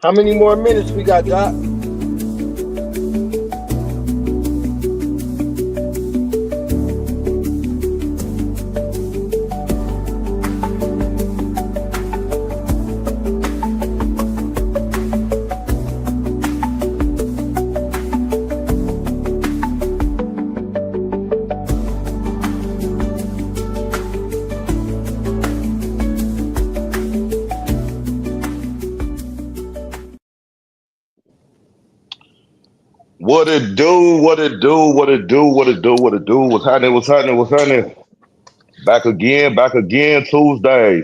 How many more minutes we got, Doc? What it do? What it do? What it do? What it do? What it do? What's happening? What's happening? What's happening? Back again, back again. Tuesday,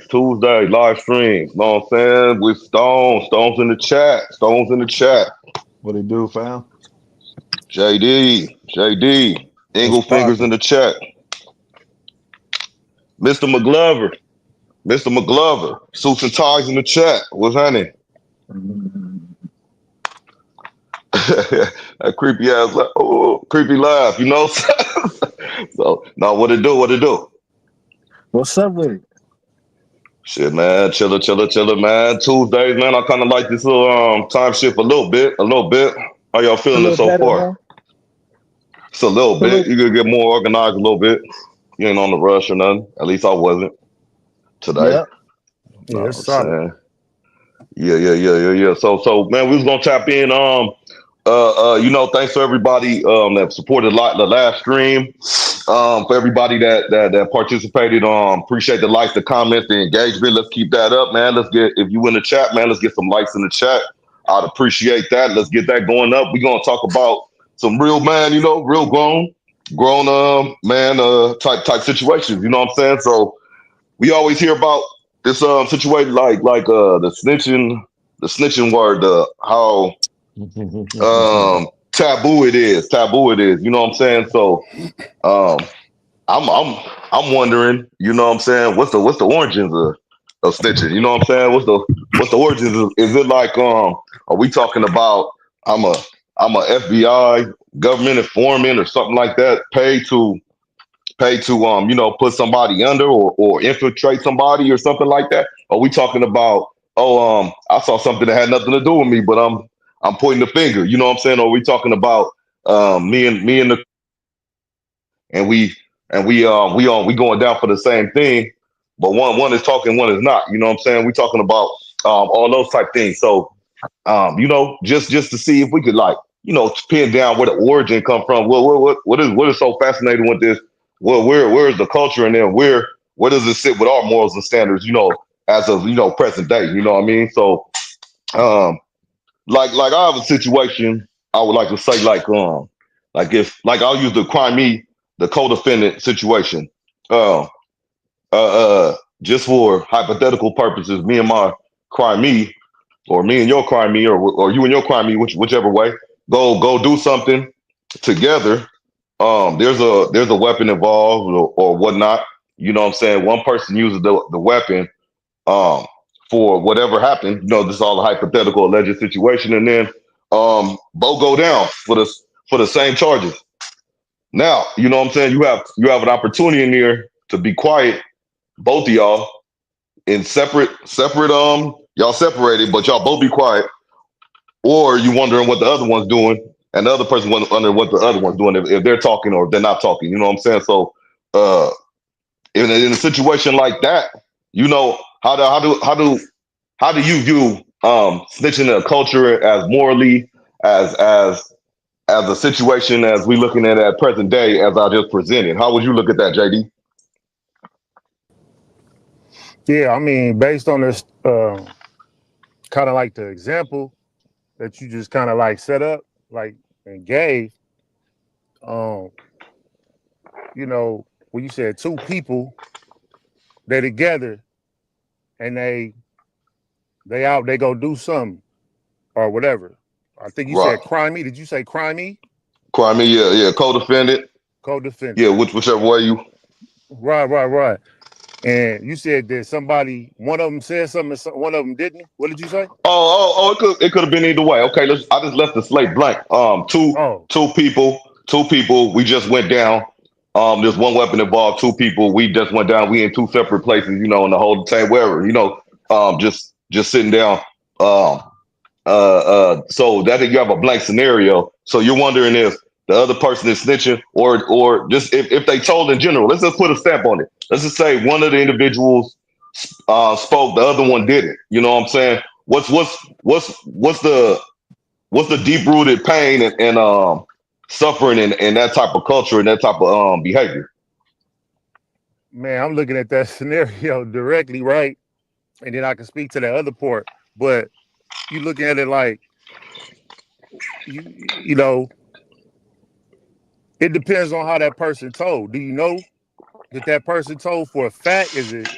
live streams. Know what I'm saying? With Stones in the chat, Stones in the chat. What it do, fam? JD, What's Ingle fingers in poppin'? the chat. Mr. McGlover, Mr. McGlover, suits and ties in the chat. What's happening? That creepy ass, creepy laugh, you know. So, no, what it do? What it do? What's up with it? Shit, man, chiller, man. Tuesdays, man. I kind of like this little time shift a little bit. How y'all A feeling it little so better, far? huh? It's a little A bit. little, You could get more organized a little bit. You ain't on the rush or nothing. At least I wasn't today. yeah. You know Yeah, what it's I'm solid. saying? Yeah. So, man, we was gonna tap in. Thanks to everybody that supported the last stream. For everybody that participated, appreciate the likes, the comments, the engagement. Let's keep that up, man. Let's get if you in the chat, man. Let's get some likes in the chat. I'd appreciate that. Let's get that going up. We're gonna talk about some real man, real grown man type situations. You know what I'm saying? So we always hear about this situation like the snitching word, how taboo it is. You know what I'm saying? So um I'm wondering, you know what I'm saying, what's the origins of snitching? You know what I'm saying? What's the origins? Is it like are we talking about I'm a I'm a FBI government informant or something like that, paid to put somebody under or infiltrate somebody or something like that? Are we talking about, I saw something that had nothing to do with me, but I'm pointing the finger, you know what I'm saying? Or are we talking about me and the and we going down for the same thing, but one is talking, one is not. You know what I'm saying? We talking about all those type things. So just to see if we could pin down where the origin come from. What is so fascinating with this? Well, where's the culture, and then where does it sit with our morals and standards? As of present day. You know what I mean? So um, like I have a situation I would like to say like if like I'll use the co-defendant situation. Uh, just for hypothetical purposes, me and my crime me, or me and your crime me, or you and your crime me, whichever way, go do something together. There's a weapon involved or whatnot. You know what I'm saying? One person uses the weapon um for whatever happened. This is all a hypothetical alleged situation, and then both go down for the same charges. Now, you know what I'm saying? You have an opportunity in there to be quiet, both of y'all, in separate y'all separated, but y'all both be quiet, or you wondering what the other one's doing, and the other person wondering what the other one's doing, if they're talking or if they're not talking. You know what I'm saying? So uh in a situation like that, how do you view snitching in a culture as morally, as a situation as we looking at present day, as I just presented? How would you look at that, JD? Yeah, I mean, based on this, kind of like the example that you just kind of like set up, like and gave, um, when you said two people, they together and they go do something or whatever. I think you Right. said crimey. Did you say crimey? Crime, yeah, co-defendant, Co-defendant. yeah, whichever way you. Right. And you said that one of them said something, and one of them didn't. What did you say? It could have been either way. Okay, I just left the slate blank. Two Oh, two people, two people. We just went down. There's one weapon involved. Two people. We just went down. We in two separate places. In the whole same wherever. Just sitting down. Um, so that you have a blank scenario. So you're wondering if the other person is snitching, or just if they told in general. Let's just put a stamp on it. Let's just say one of the individuals spoke, the other one didn't. You know what I'm saying? What's the deep rooted pain and suffering in that type of culture and that type of behavior? Man, I'm looking at that scenario directly, right? And then I can speak to that other part. But you looking at it like you know, it depends on how that person told. Do you know that person told for a fact? Is it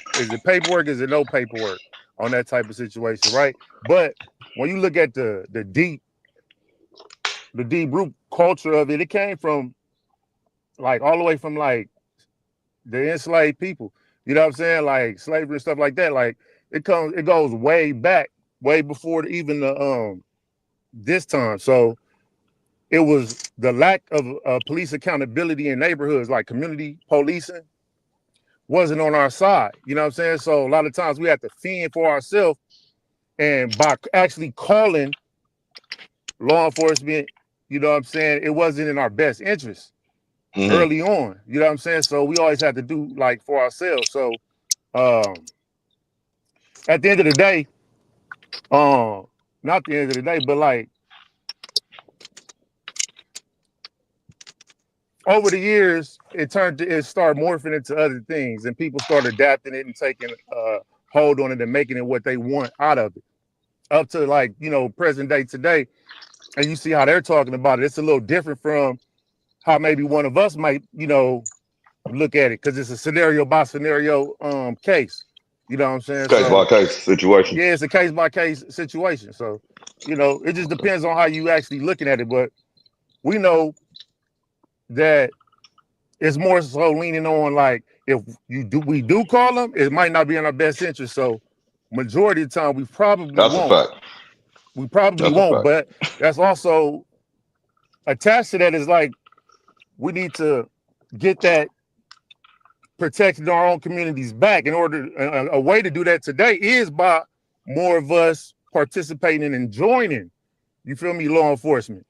paperwork? Is it no paperwork on that type of situation, right? But when you look at the deep root culture of it, it came from like all the way from like the enslaved people. You know what I'm saying? Like slavery and stuff like that. Like it goes way back, way before even the this time. So it was the lack of police accountability in neighborhoods, like community policing, wasn't on our side. You know what I'm saying? So a lot of times we have to fend for ourselves, and by actually calling law enforcement, you know what I'm saying, it wasn't in our best interest Mm-hmm. early on. You know what I'm saying? So we always had to do like for ourselves. So at the end of the day, not the end of the day, but like over the years, it started morphing into other things, and people started adapting it and taking hold on it and making it what they want out of it. Up to like, present day today, and you see how they're talking about it. It's a little different from how maybe one of us might, look at it, because it's a scenario by scenario case. You know what I'm saying? Case by So case situation. yeah, it's a case by case situation. So, it just Okay. depends on how you actually looking at it. But we know that it's more so leaning on like if we do call them, it might not be in our best interest. So majority of the time we probably That's a won't. fact. We probably That's a won't. fact. But that's also attached to that is like we need to get that protecting our own communities back. In order, a way to do that today is by more of us participating and joining. You feel me? Law enforcement.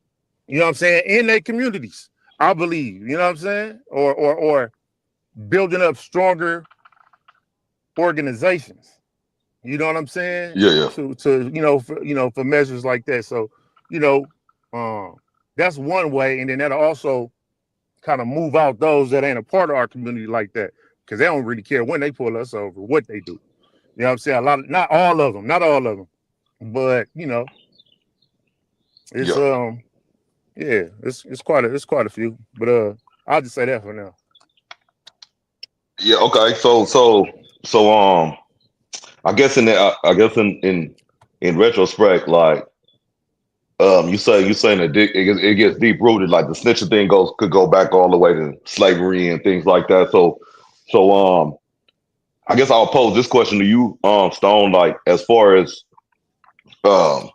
You know what I'm saying? In their communities, I believe. You know what I'm saying? Or building up stronger organizations. You know what I'm saying? Yeah, yeah, For measures like that. So, you know, um, that's one way, and then that'll also kind of move out those that ain't a part of our community like that, because they don't really care when they pull us over, what they do. You know what I'm saying? Not all of them, but it's yeah, yeah, it's quite a few, but I'll just say that for now. yeah. Okay, so I guess I guess in retrospect, like you saying that it gets deep rooted, like the snitching thing could go back all the way to slavery and things like that. So I guess I'll pose this question to you, Stone. Like as far as um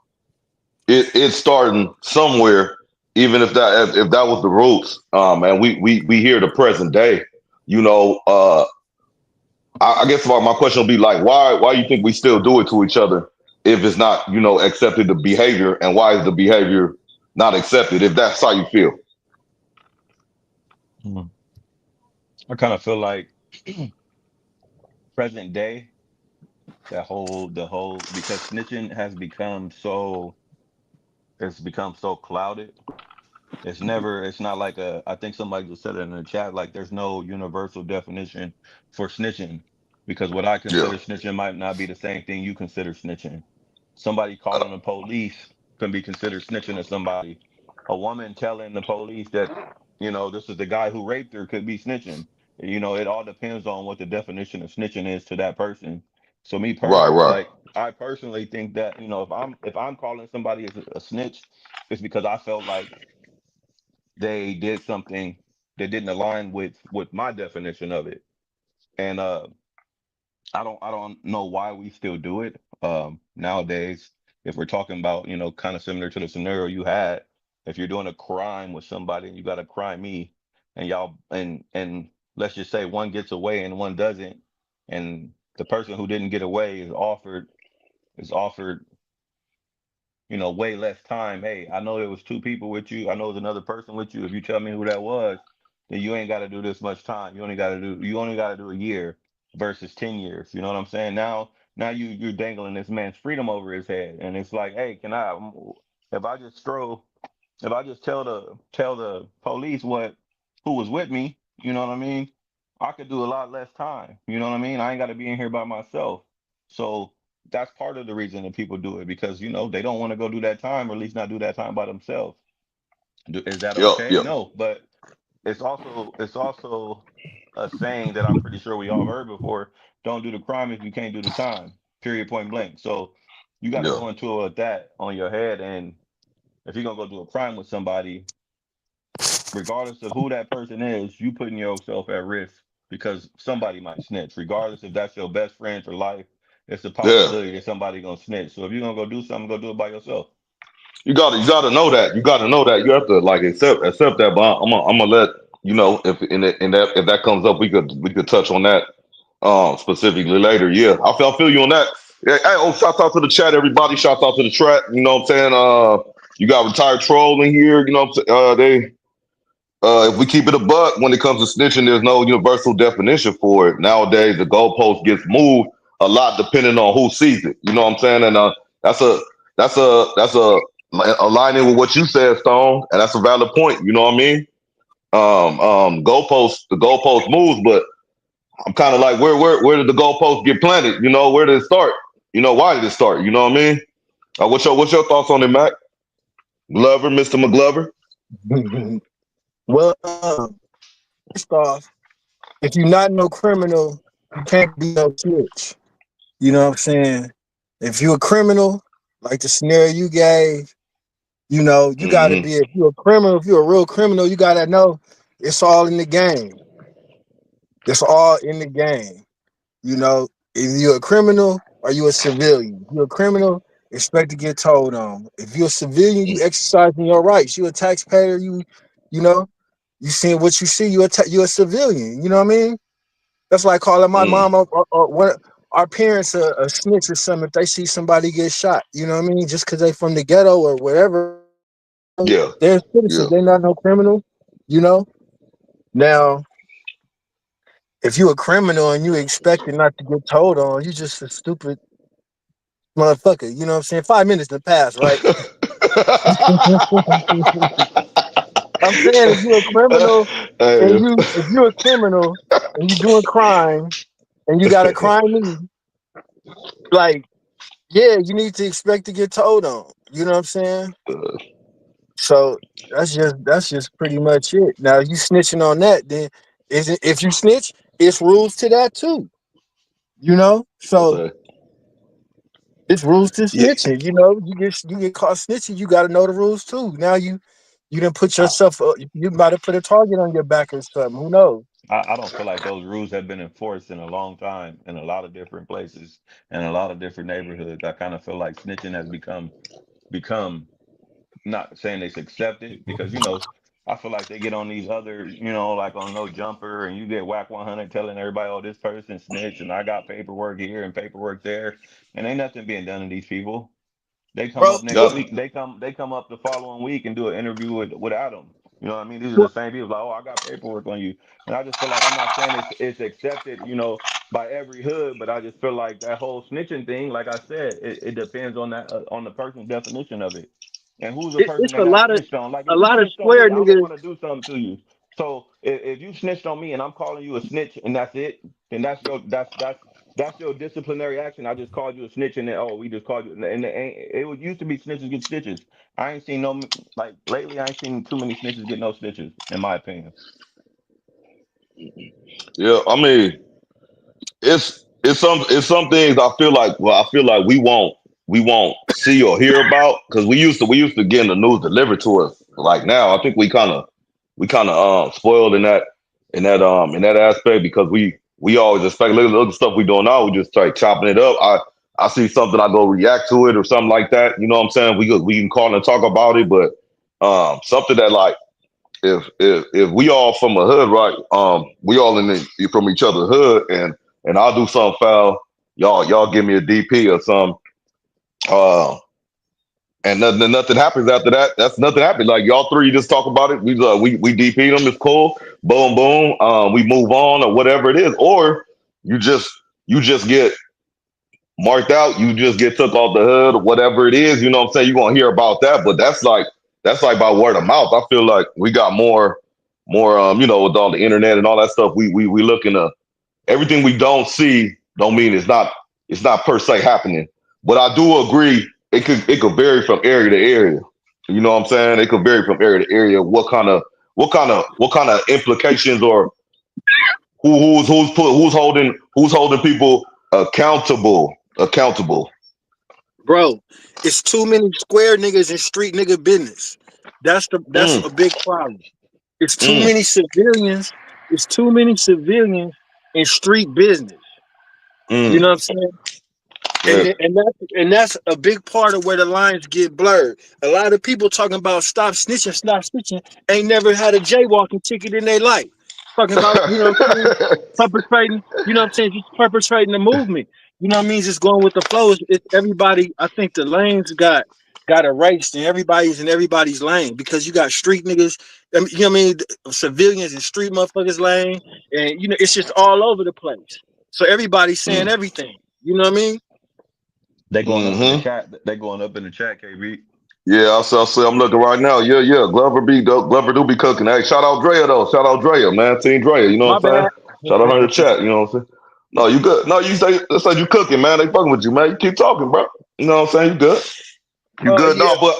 it's starting somewhere, even if that was the roots, and we hear the present day, you know, I guess my question will be like, why you think we still do it to each other if it's not, accepted the behavior, and why is the behavior not accepted if that's how you feel? Mhm. I kind of feel like present day, because snitching has become it's become so clouded. It's not like I think somebody just said it in the chat, like there's no universal definition for snitching, because what I Yeah, consider snitching might not be the same thing you consider snitching. Somebody calling the police can be considered snitching to somebody. A woman telling the police that, this is the guy who raped her could be snitching. It all depends on what the definition of snitching is to that person. So me right, personally, right, like I personally think that, if I'm calling somebody as a snitch, it's because I felt like they did something that didn't align with my definition of it. And I don't know why we still do it nowadays. If we're talking about, kind of similar to the scenario you had, if you're doing a crime with somebody and you got to crime me, and y'all and let's just say one gets away and one doesn't, and the person who didn't get away is offered way less time. Hey, I know there was two people with you. I know there's another person with you. If you tell me who that was, then you ain't got to do this much time. You only got to do a year versus 10 years. You know what I'm saying? Now you're dangling this man's freedom over his head, and it's like, hey, if I just throw, if I just tell the police who was with me, you know what I mean? I could do a lot less time. You know what I mean? I ain't got to be in here by myself. So that's part of the reason that people do it because they don't want to go do that time or at least not do that time by themselves. Is that Yep, okay? yep, No, but it's also a saying that I'm pretty sure we all heard before. Don't do the crime if you can't do the time. Period. Point blank. So you got to yeah. go into it with that on your head, and if you're gonna go do a crime with somebody, regardless of who that person is, you putting yourself at risk because somebody might snitch. Regardless if that's your best friend for life, it's a Yeah. possibility that somebody gonna snitch. So if you're gonna go do something, go do it by yourself. You gotta know that. You gotta know that. You have to like accept that. But I'm gonna let you know if if that comes up, we could touch on that specifically later. Yeah, I feel you on that. Yeah, hey, oh, shout out to the chat, everybody. Shout out to the chat. You know what I'm saying? You got retired troll in here. You know what I'm saying? If we keep it a buck when it comes to snitching, there's no universal definition for it. Nowadays, the goalpost gets moved a lot depending on who sees it. You know what I'm saying? And that's a that's a aligning with what you said, Stone, and that's a valid point. You know what I mean? The goalpost moves, but I'm kind of like, where did the goalpost get planted? You know, where did it start? You know, why did it start? You know what I mean? What's your thoughts on it, Mac? Glover, Mr. McGlover? Well, first off, if you're not no criminal, you can't be no snitch. You know what I'm saying? If you're a criminal, like the scenario you gave, you got to Hmm. be. If you're a criminal, if you're a real criminal, you got to know it's all in the game. It's all in the game. You know, if you're a criminal or you a civilian, if you're a criminal, expect to get told on. If you're a civilian, you exercising your rights. You're a taxpayer. You know, you seeing what you see. You're a civilian. You know what I mean? That's like calling my Mm. mom or one our parents a snitch or something if they see somebody get shot. You know what I mean? Just because they from the ghetto or whatever, Yeah, they're yeah. citizens. They're not no criminal. You know. Now, if you a criminal and you expected not to get told on, you just a stupid motherfucker. You know what I'm saying? 5 minutes to pass, right? I'm saying Hey, if you're a criminal and you're doing crime and you got a crime, like yeah, you need to expect to get told on. You know what I'm saying? So that's just pretty much it. Now you snitching on that, then isn't if you snitch, it's rules to that too. You know? So okay. it's rules to Yeah, snitching. You get caught snitching, you gotta know the rules too. Now you didn't put I, yourself you might have put a target on your back or something. Who knows? I don't feel like those rules have been enforced in a long time in a lot of different places and a lot of different neighborhoods. I kind of feel like snitching has become not saying it's accepted because I feel like they get on these other like on No Jumper and you get whack 100 telling everybody, oh, this person snitched and I got paperwork here and paperwork there, and ain't nothing being done to these people. They come Bro, up next yeah. week. They come up the following week and do an interview with Adam. You know what I mean? These are the same people like, oh, I got paperwork on you. And I just feel like I'm not saying it's accepted, by every hood, but I just feel like that whole snitching thing, like I said, it depends on that on the person's definition of it. And who's the person it's that got snitched on? Like a if you lot of snitched on square me, I'm gonna niggas. want to do something to you. So if you snitched on me and I'm calling you a snitch and that's it, then that's your disciplinary action. I just called you a snitch, and then we just called you. And it would used to be snitches get stitches. I ain't seen no like lately. I ain't seen too many snitches get no stitches, in my opinion. Yeah, I mean, it's some things I feel like. Well, I feel like we won't see or hear about because we used to get the news delivered to us. Like now, I think we kind of spoiled in that aspect because we always expect look at the stuff we doing now. We just start chopping it up. I see something, I go react to it or something like that. You know what I'm saying? We can call and talk about it, but something that like if we all from a hood, right? We all from each other's hood, and I'll do something foul. Y'all give me a DP or some. Uh, and nothing happens after that. That's nothing happens. Like y'all three just talk about it. We DP them. It's cool. Boom, boom. We move on or whatever it is. Or you just get marked out. You just get took off the hood or whatever it is. You know what I'm saying? You're gonna hear about that. But that's like by word of mouth. I feel like we got more with all the internet and all that stuff. We looking to everything we don't see. Don't mean it's not per se happening. But I do agree it could vary from area to area. You know what I'm saying? It could vary from area to area. What kind of implications or who's holding people accountable. Bro, it's too many square niggas in street nigga business. That's Mm, a big problem. It's too mm, many civilians. It's too many civilians in street business. You mm. know what I'm saying? Yeah. And that's a big part of where the lines get blurred. A lot of people talking about stop snitching, ain't never had a jaywalking ticket in their life. Talking about, you know what I'm saying, perpetrating, you know what I'm saying, just perpetrating the movement. You know what I mean? Just going with the flow. It's everybody. I think the lanes got erased, and everybody's in everybody's lane because you got street niggas. You know what I mean? Civilians and street motherfuckers lane, and it's just all over the place. So everybody's saying Mm, everything. You know what I mean? They going up in the mm-hmm. chat. They going up in the chat, KB. Yeah, I'll say I'm looking right now. Yeah. Glover do be cooking. Hey, shout out Drea though. Shout out Drea, man. Team Drea, you know My what I'm saying? bad. Shout out her in the chat, you know what I'm saying? No, you good. No, you say that's like you cooking, man. They fucking with you, man. You keep talking, bro. You know what I'm saying? You good. You good. Yeah. No, but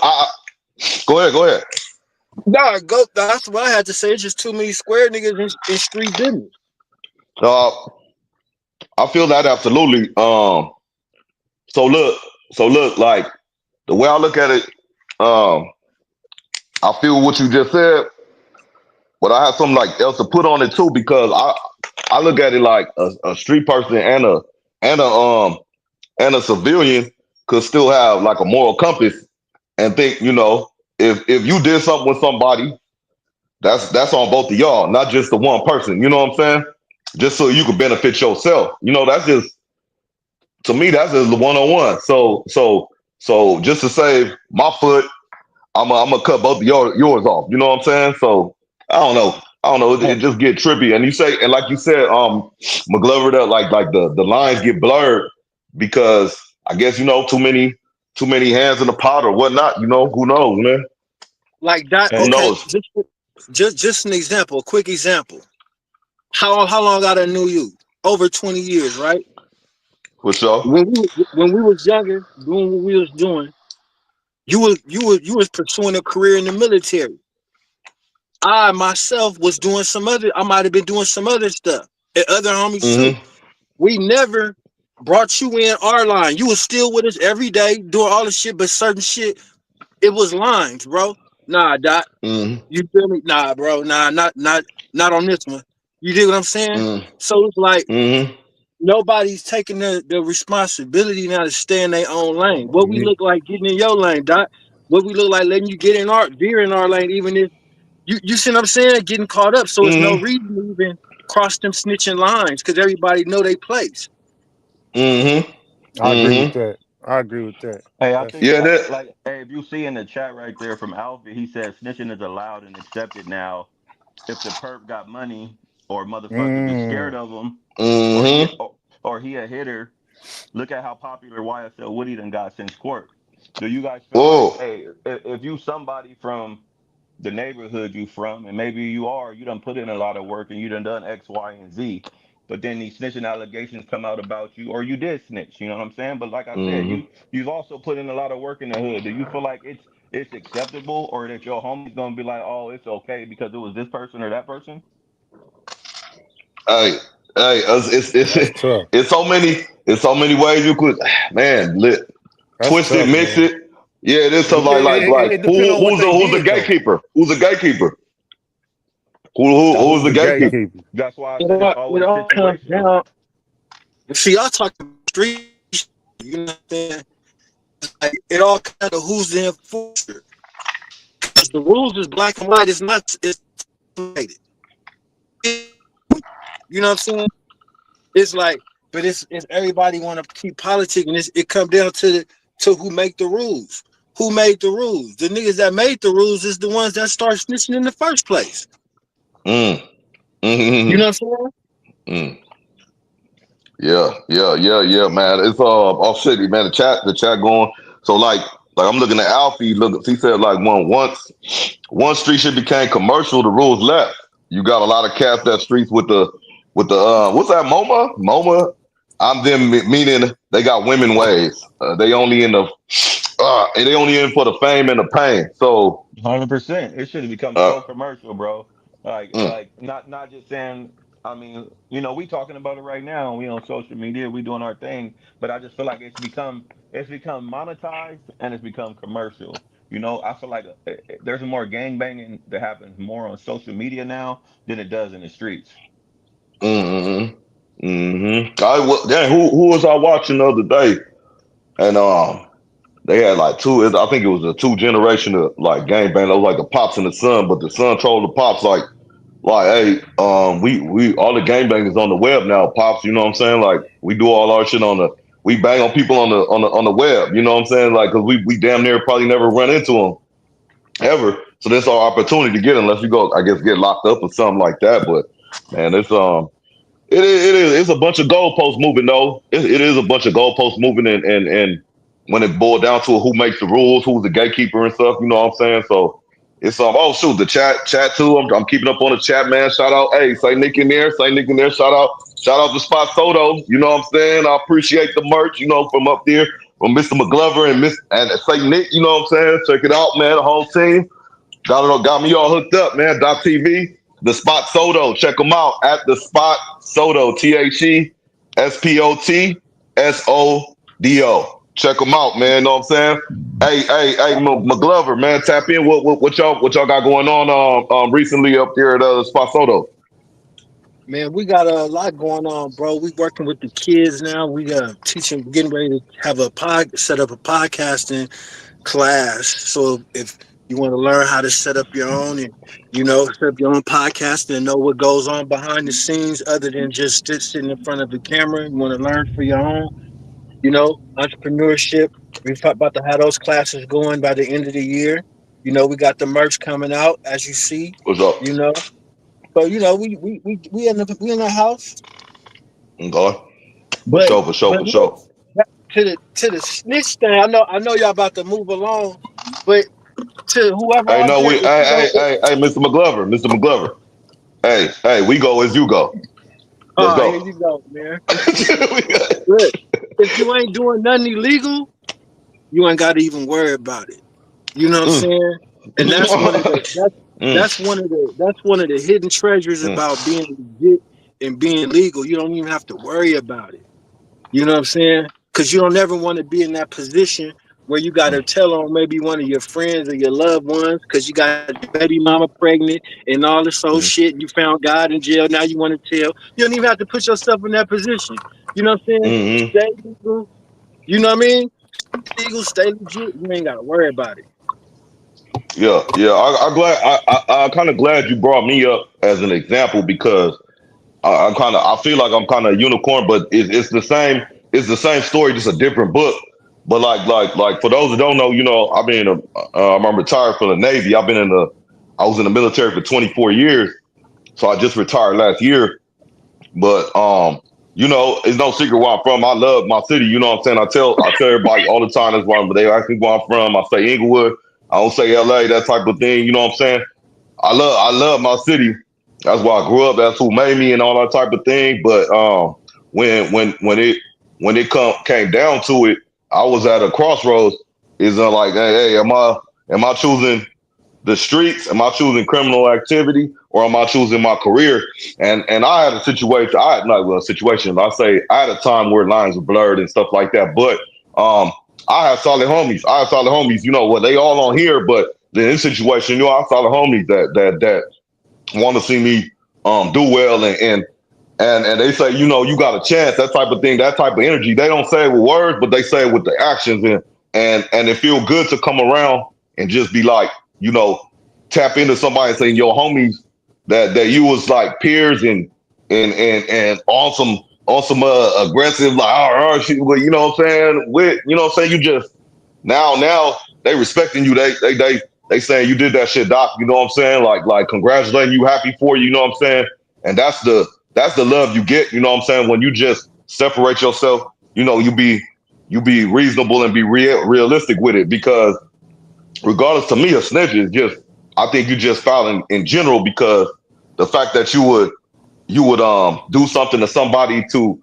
go ahead. Nah, go. That's what I had to say. It's just too many square niggas in street business. Uh I feel that absolutely. So look, like the way I look at it, um, I feel what you just said, but I have something like else to put on it too because I look at it like a street person and a and a civilian could still have like a moral compass and think, if you did something with somebody, that's on both of y'all, not just the one person. You know what I'm saying? Just so you could benefit yourself. That's just to me, that's just the one on one. So just to save my foot, I'm gonna cut both of yours off. You know what I'm saying? So I don't know. I don't know. It just get trippy. And like you said, McGlover, that like the lines get blurred because I guess too many hands in the pot or whatnot. Who knows, man? Like that. Who Hey, Okay, knows? just an example, a quick example. How long I done knew you? Over 20 years, right? For sure. When we was younger, doing what we was doing, you was pursuing a career in the military. I myself was doing some other. I might have been doing some other stuff, and other homies too. Mm-hmm. We never brought you in our line. You was still with us every day doing all the shit, but certain shit, it was lines, bro. Nah, Doc. Mm-hmm. You feel me? Nah, bro. Nah, not on this one. You dig what I'm saying? Mm-hmm. So it's like Mm-hmm. nobody's taking the responsibility now to stay in their own lane. What we look like getting in your lane, Doc? What we look like letting you get in our veer in our lane, even if you see what I'm saying? Getting caught up. So it's no Mm-hmm. reason to even cross them snitching lines because everybody know they place. Mm-hmm. I agree with Mm-hmm. that. I agree with that. hey, I That's think Yeah, that. hey, if you see in the chat right there from Alpha, he says snitching is allowed and accepted now. If the perp got money or motherfuckers is scared mm, of him, or he Mm-hmm. or he a hitter, look at how popular YSL Woody done got since court. Do you guys feel like, Whoa. hey, if you somebody from the neighborhood you from, and maybe you done put in a lot of work and you done X, Y, and Z, but then these snitching allegations come out about you, or you did snitch, you know what I'm saying? But like I said, Mm-hmm. you've also put in a lot of work in the hood. Do you feel like it's acceptable, or that your homie's gonna be like, oh, it's okay because it was this person or that person? Hey, hey, that's tough. it's so many ways you could, man, That's twist it, tough, mix man. it. Yeah, it is something It, like it depends who on what who's the they who's the did, though. gatekeeper? Who's the gatekeeper? Who's Who's the the That, gatekeeper? gatekeeper? that's why I It said it's it always all comes situational. down. See, y'all talking street, you know what I'm saying? Like, it all kind of who's the enforcer. Because the rules is black and white. It's not. It's rated. You know what I'm saying? It's like, but it's everybody want to keep politicking. It come down to who make the rules. who made the rules. The niggas that made the rules is the ones that start snitching in the first place. Mm. You know Mm. what I'm Mm. Yeah, man. It's off city, man. The chat going. So like I'm looking at Alfie. Look, he said like once street shit became commercial, the rules left. You got a lot of cats that streets with the what's that MoMA. I'm them meaning they got women ways. They only in for the fame and the pain. So 100%. It should have become uh, so commercial, bro. mm, Not just saying. I mean, we talking about it right now. We on social media, we doing our thing. But I just feel like it's become monetized and it's become commercial. I feel like there's more gang banging that happens more on social media now than it does in the streets. mm, yeah, who was I watching the other day? And they had like two. I think it was a two generation of like gangbang. It was like the pops and the son, but the son told the pops like, hey, we all the gangbangers on the web now, pops. You know what I'm saying? Like we do all our shit we bang on people on the web. You know what I'm saying? Like because we damn near probably never run into them ever. So that's our opportunity to get unless we go, I guess, get locked up or something like that. But man, it's a bunch of goalposts moving though. It is a bunch of goalposts moving and when it boiled down to who makes the rules, who's the gatekeeper and stuff, you know what I'm saying? So it's oh shoot, the chat too. I'm keeping up on the chat, man. Shout out, hey, say Nick in there, shout out to Spot Soto. You know what I'm saying? I appreciate the merch, from up there, from Mr. McGlover and say Nick, you know what I'm saying? Check it out, man. The whole team. Got me all hooked up, man. .tv, the Spot Soto. Check them out at the Spot Soto. TheSpotSodo. Check them out, man. You know what I'm saying? Hey, McGlover, man. Tap in. What y'all got going on recently up there at Spot Soto? Man, we got a lot going on, bro. We working with the kids now. We teaching, getting ready to have set up a podcasting class. So if you want to learn how to set up your own and set up your own podcast and know what goes on behind the scenes other than just sitting in front of the camera, you want to learn for your own, entrepreneurship. We're about to have those classes going by the end of the year. We got the merch coming out as you see. What's up? You know, so we in the house. Okay. For But sure, for sure, but for look, sure. back to the snitch thing. I know y'all about to move along, but to whoever Hey, out no, there, we if you don't, hey, Mr. McGlover. Hey, we go as you go. Let's here go. you go, man. Look, if you ain't doing nothing illegal, you ain't got to even worry about it. You know what I'm Mm. saying? And that's one of the that's Mm. that's one of the hidden treasures Mm. about being legit and being legal. You don't even have to worry about it. You know what I'm saying? Because you don't ever want to be in that position where you got to tell on maybe one of your friends or your loved ones because you got your baby mama pregnant and all this whole Mm. shit. And you found God in jail. Now you want to tell. You don't even have to put yourself in that position. You know what I'm saying? Mm. Stay legal. You know what I mean? Stay legal, stay legit. You ain't got to worry about it. Yeah. I'm kind of glad you brought me up as an example because I feel like I'm kind of a unicorn, but it's the same. It's the same story, just a different book. But like for those who don't know, I'm retired from the Navy. I was in the military for 24 years, so I just retired last year. But it's no secret where I'm from. I love my city. You know what I'm saying? I tell everybody all the time. That's why they ask me where I'm from. I say Inglewood. I don't say LA, that type of thing. You know what I'm saying? I love my city. That's where I grew up. That's who made me and all that type of thing. But when it came down to it, I was at a crossroads. Is like, hey, am I choosing the streets? Am I choosing criminal activity or am I choosing my career? And I had a situation. I had not well, a situation. I say I had a time where lines were blurred and stuff like that. But I have solid homies. You know what? They all on here, but in this situation, I have solid homies that want to see me do well and they say, you got a chance, that type of thing, that type of energy. They don't say it with words, but they say it with the actions and it feel good to come around and just be like, you know, tap into somebody and saying your homies that you was like peers and aggressive like shit, you know what I'm saying? You know what I'm saying? You just now they respecting you. They saying you did that shit, Doc. You know what I'm saying? Like congratulating you, happy for you. You know what I'm saying? And that's the love you get. You know what I'm saying? When you just separate yourself, you know, you be reasonable and be realistic with it, because regardless, to me, a snitch is just, I think you just foul in general, because the fact that you would do something to somebody to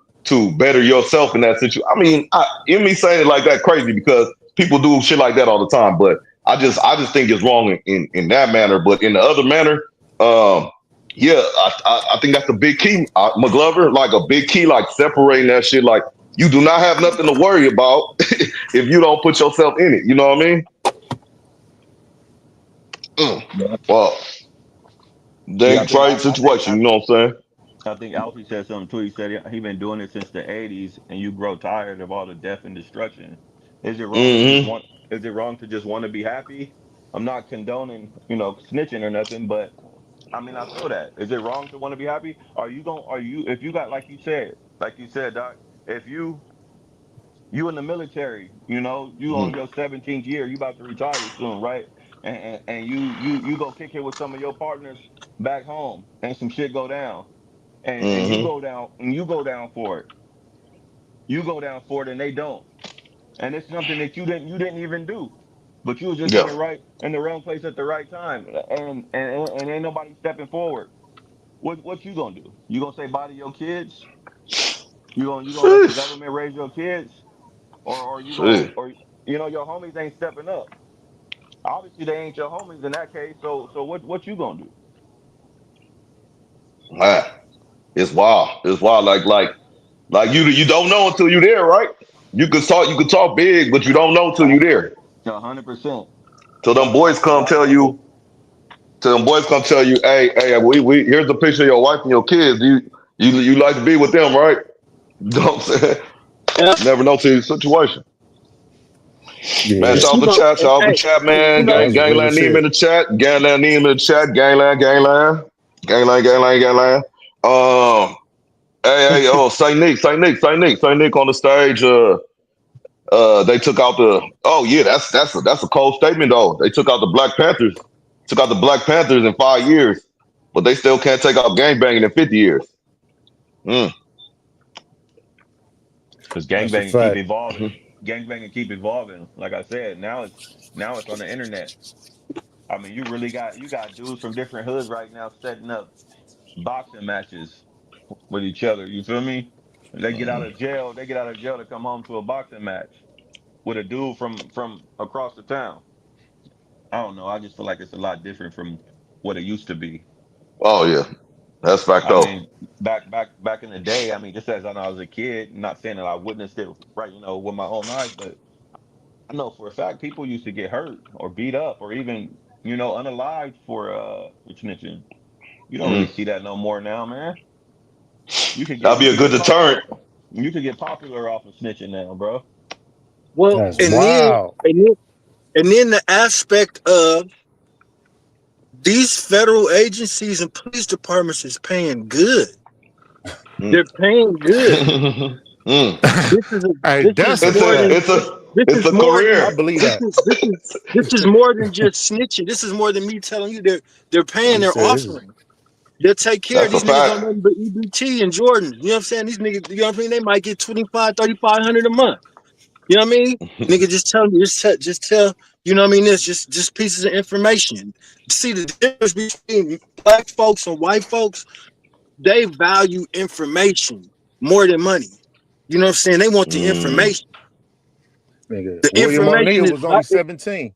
better yourself in that situation. I mean, in me saying it like that crazy, because people do shit like that all the time, but I just think it's wrong in that manner. But in the other manner, um, yeah, I think that's a big key, McGlover, like a big key, like separating that shit. Like, you do not have nothing to worry about if you don't put yourself in it. You know what I mean? Mm. Yeah. Well, Yeah, dang trade situation. You know what I'm saying? I think Alfie said something too. He said he been doing it since the '80s, and you grow tired of all the death and destruction. Is it wrong to just Hmm. want? Is it wrong to just want to be happy? I'm not condoning, snitching or nothing, but I mean, I feel that. Is it wrong to want to be happy? Are you, if you got, like you said, Doc, if you in the military, you on your 17th year, you about to retire soon, right? And you go kick it with some of your partners back home, and some shit go down, and you Hmm. go down, and you go down for it. You go down for it, and they don't. And it's something that you didn't even do, but you was just Yeah. in the wrong place at the right time, and ain't nobody stepping forward. What you gonna do? You gonna say bye to your kids? You gonna let the Sheesh. government raise your kids, or you gonna, Shit. or your homies ain't stepping up? Obviously they ain't your homies in that case. So what you gonna do? Man, it's wild. It's wild. Like you don't know until you're there, right? You could talk big, but you don't know until you're there. 100%. Till them That's boys why a come lot of tell people. you, till them boys come tell you, hey, we here's a picture of your wife and your kids. You like to be with them, right? You know what I'm saying? Yeah. Never know till your situation. Man, Yeah, But shout out you the know, chat, shout out the hey, chat, you man. know, Gang, that's real gangland name in shit. the chat. Gangland name in the chat. Gangland. Gangland. Hey, oh, Saint Nick on the stage. They took out the. Oh yeah, that's a cold statement though. They took out the Black Panthers. Took out the Black Panthers in 5 years, but they still can't take out gangbanging in 50 years. Mm. Because That's a gangbanging keep fact. evolving. Gangbanging keep evolving. Like I said, now it's on the internet. I mean, you got dudes from different hoods right now setting up boxing matches with each other. You feel me? They get out Mm. of jail. They get out of jail to come home to a boxing match with a dude from across the town. I don't know. I just feel like it's a lot different from what it used to be. Oh yeah, that's fact I though. mean, back in the day. I mean, just as I know, I was a kid. Not saying that I witnessed it right, with my own eyes, but I know for a fact people used to get hurt or beat up or even unalived for snitching. You don't really Mm. see that no more now, man. You could get That'll you be a could good get deterrent. popular. You could get popular off of snitching now, bro. well, That's and then wild. and then and then the aspect of these federal agencies and police departments is paying good. Mm. They're paying good. Mm. This is a, Hey, this is that's a It's more a than fact. it's a this it's is a more I than career. believe this that. is this is this is more than just snitching. This is more than me telling you they're paying He their said this is offering. They'll take care of That's a these niggas fact. on nothing but EBT and Jordan. You know what I'm saying? These niggas, you know what I mean? They might get 25, 3,500 a month. You know what I mean? Nigga, just tell me, just tell, you know what I mean? This just pieces of information. See the difference between black folks and white folks, they value information more than money. You know what I'm saying? They want the Mm. information. nigga. The William information O'Neill is was only 17.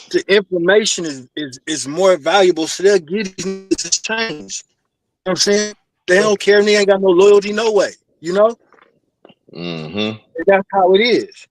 the information is more valuable, so they'll get these niggas to change. You know what I'm saying? They Yeah. don't care and they ain't got no loyalty no way. You know? Hmm. And that's how it is.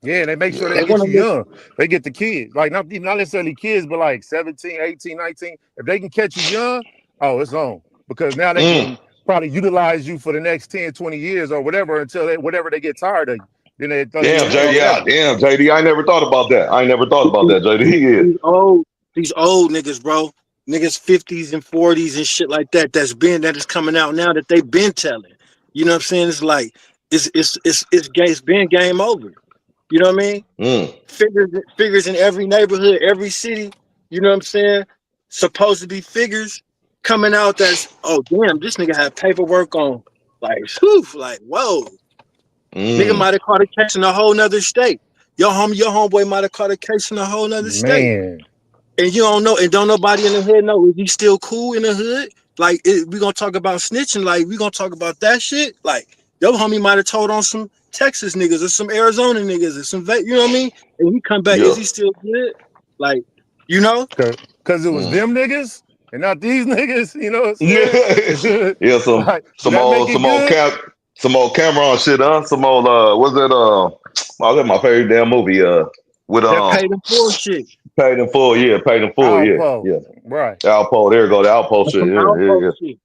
Yeah, they make sure they They Yeah. get want to you make young. They get the kids. Like not necessarily kids, but like 17, 18, 19. If they can catch you young, oh, it's on. Because now they Mm. can probably utilize you for the next 10, 20 years or whatever until whatever they get tired of you. Then they throw you Damn, away or JD. Yeah, whatever. damn, JD. I never thought about that. I ain't never thought about that, JD. Yeah. these old these old niggas, bro. Niggas 50s and 40s and shit like that. That is coming out now that they've been telling. You know what I'm saying? It's like it's been game over. You know what I mean? Mm. Figures in every neighborhood, every city. You know what I'm saying? Supposed to be figures coming out that's, oh damn, this nigga had paperwork on, like whew, like whoa. Nigga Mm. might have caught a case in a whole nother state. Your homeboy might have caught a case in a whole nother state. Man, And you don't know, and don't nobody in the hood know. Is he still cool in the hood? Like, we gonna talk about snitching, like we gonna talk about that shit. Like, your homie might have told on some Texas niggas or some Arizona niggas or some, you know what I mean? And he come back, Yeah. is he still good? Like, you know? cause it was Mm. them niggas and not these niggas. You know what I'm saying? Yeah. Some Like, do some that make old it some old good? cap some old Cameron shit, huh? Some old what's that oh, that's my favorite damn movie, with That paid him for shit. Paid in Full, yeah, Paid in Full, yeah, Alpo, yeah. right? Alpo, there you go, the Alpo That's shit, some outpost shit.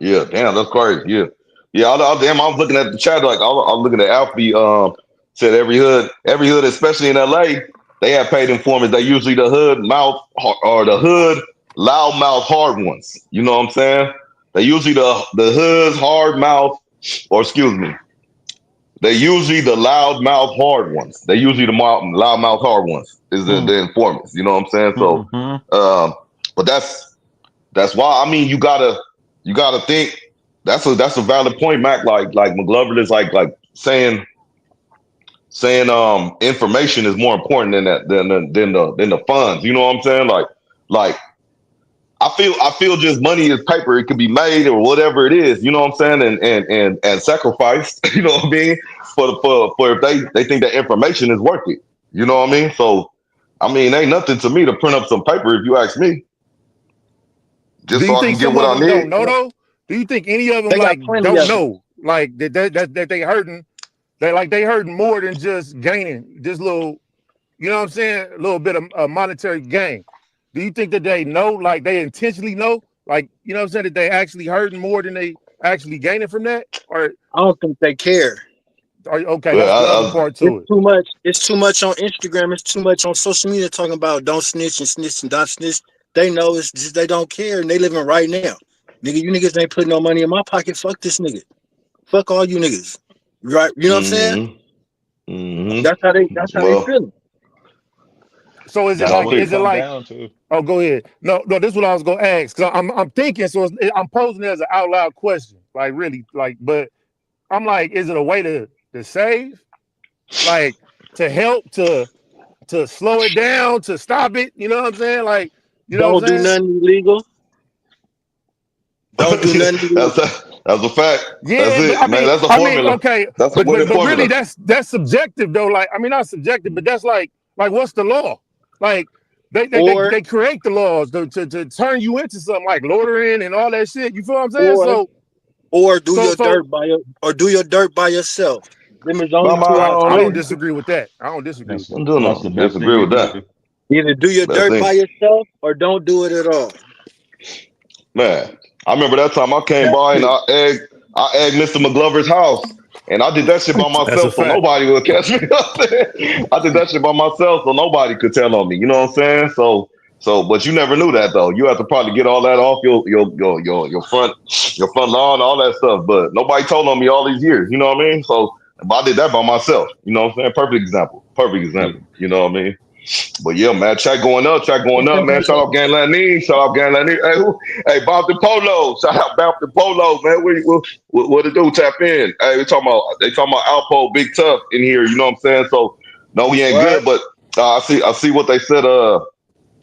yeah. Damn, that's crazy, yeah. Yeah, damn, I was looking at the chat, like, I was looking at Alfie, said every hood, especially in LA, they have paid informants. They usually the hood mouth, or the hood loud mouth hard ones. You know what I'm saying? They usually the hood's hard mouth, or excuse me, they usually the loud mouth hard ones. They usually the loud mouth hard ones is the informants. You know what I'm saying? So, Mm-hmm. but that's why, I mean, you gotta think that's a valid point, Mac. Like McGlover is like saying information is more important than that than the funds. You know what I'm saying? Like I feel just money is paper. It can be made or whatever it is. You know what I'm saying? And sacrificed. You know what I mean? For if they think that information is worth it. You know what I mean? So I mean, ain't nothing to me to print up some paper if you ask me, Do just so you I think can get some what of I them don't need. know though? Do you think any of them They got like plenty don't of it. know like that they hurting? They hurting more than just gaining this little, you know what I'm saying? A little bit of a monetary gain. Do you think that they know, like they intentionally know, like, you know what I'm saying, that they actually hurting more than they actually gaining from that? Or I don't think they care. okay, Well, that's the other I, part to it. It's too much on Instagram. It's too much on social media talking about don't snitch and don't snitch. They know it's just they don't care and they living right now. Nigga, you niggas ain't putting no money in my pocket. Fuck this nigga. Fuck all you niggas. Right? You know what I'm saying? mm-hmm, mm-hmm. That's how they Well, feeling. So That's what it is it come like, down to. oh, go ahead. No, this is what I was gonna ask. Cause I'm thinking, so I'm posing it as an out loud question. Like really, like, but I'm like, is it a way to save? Like to help to slow it down, to stop it. You know what I'm saying? Like, you know what I'm Don't do saying? nothing illegal. Don't do nothing that's illegal. that's a fact. That's Yeah, but it, man. That's a I mean, formula. okay, That's a but winning really, formula. that's subjective though. Like, I mean, not subjective, but that's like what's the law? Like, they they they, Or they create the laws to turn you into something like loitering and all that shit. You feel what I'm saying? or or do So your so dirt do your dirt by yourself. Them is only By two my I own don't alternatives. means, disagree with that. I don't disagree with That's that. I'm doing that's the no best thing disagree you with can that. do. Either do your Best dirt thing, by yourself or don't do it at all. man. I remember that time I came That's by and it. I egged Mr. McGlover's house, and I did that shit by That's a myself, so fact. nobody would catch me. I did that shit by myself, so nobody could tell on me. You know what I'm saying? But you never knew that though. You have to probably get all that off your front lawn, all that stuff. But nobody told on me all these years. You know what I mean? So but I did that by myself. You know what I'm saying? Perfect example. Perfect Yeah. example. You know what I mean? But yeah, man, track going up, man. Shout out Gang Lanine, shout out Gang Lanine. Hey, Bompton Polo, shout out Bompton Polo, man. What it do? Tap in. Hey, they talking about Alpo, Big Tough in here. You know what I'm saying? So no, he ain't Right? good, but I see what they said.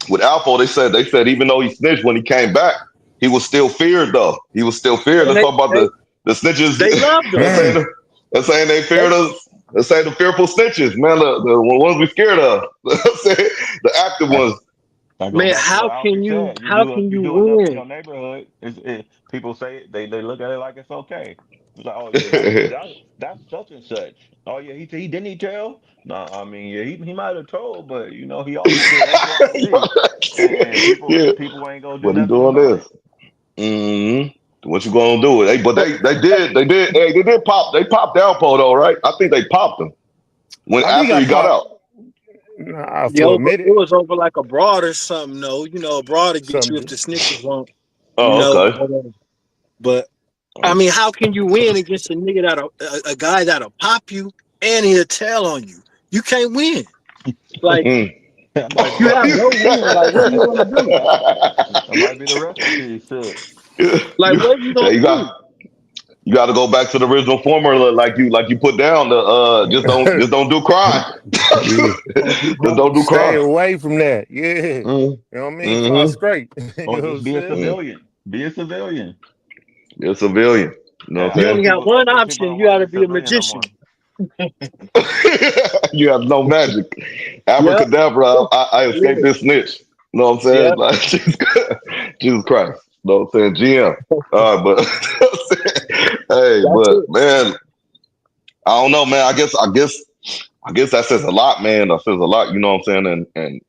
With Alpo, they said even though he snitched when he came back, he was still feared though. He was still feared. And Let's they talk about they, the snitches. they loved Let's them. say Mm. they They feared us. Let's say the fearful snitches, man. The ones we scared of. Let's say the active I, ones. I go man, back to what Alfie said. how can You you do enough in win? your neighborhood. People say it, they look at it like it's okay. It's like, oh yeah, that's such and such. Oh yeah, he didn't he tell? No, I mean yeah, he might have told, but he also did X, Y, and Z, and Yeah, people ain't gonna do but he nothing doing about this. it. hmm What you gonna do? But But they did pop. They popped Alpo though, right? I think they popped him when I think after I he got popped out. for a it minute. was over like abroad or something, though. You know, abroad to get you if Something. the snitches won't, Oh, okay. whatever. But I mean, how can you win against a nigga a guy that'll pop you? and he'll tell on you. You can't win. Like That might you be have no win. Like what are you gonna do? that might be the recipe. Shit. Like you, what are you yeah, gonna do? you got to go back to the original formula, like you put down the just don't do crime. Yeah. Don't do Just don't crime. do Stay crime. away from that. Yeah. Mm, You know what I mean? Fly mm-hmm, straight. You Or know what I'm just be a saying? mm. civilian. Be a civilian. You're a civilian. You know And what I'm I You think only got people I one think people option. don't You want to gotta be be a civilian no magician. more. saying? You have no magic. Yep. Abracadabra, I escaped Yeah. this snitch. You know what I'm saying? Yep. Like, Jesus Christ. You know what I'm saying? GM. But hey, That's but it. man, I don't know, man. I guess that says a lot, man. That says a lot, you know what I'm saying?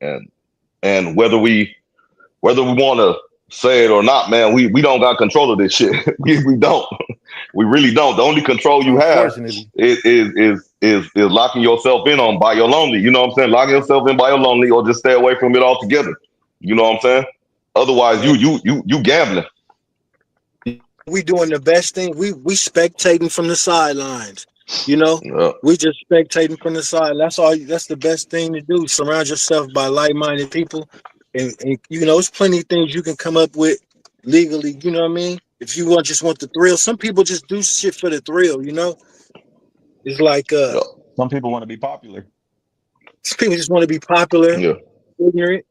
And whether we want to say it or not, man, we don't got control of this shit. We don't. We really don't. The only control you have Unfortunately. is locking yourself in on by your lonely. You know what I'm saying? Locking yourself in by your lonely, or just stay away from it altogether. You know what I'm saying? Otherwise, Man, you gambling. we doing the best thing. We spectating from the sidelines. You know, Yeah. we just spectating from the side. That's all. That's the best thing to do. Surround yourself by like-minded people, and you know, it's plenty of things you can come up with legally. You know what I mean? If you want just want the thrill, some people just do shit for the thrill. You know, it's like Yeah. Some people want to be popular. some people just want to be popular, Yeah. ignorant,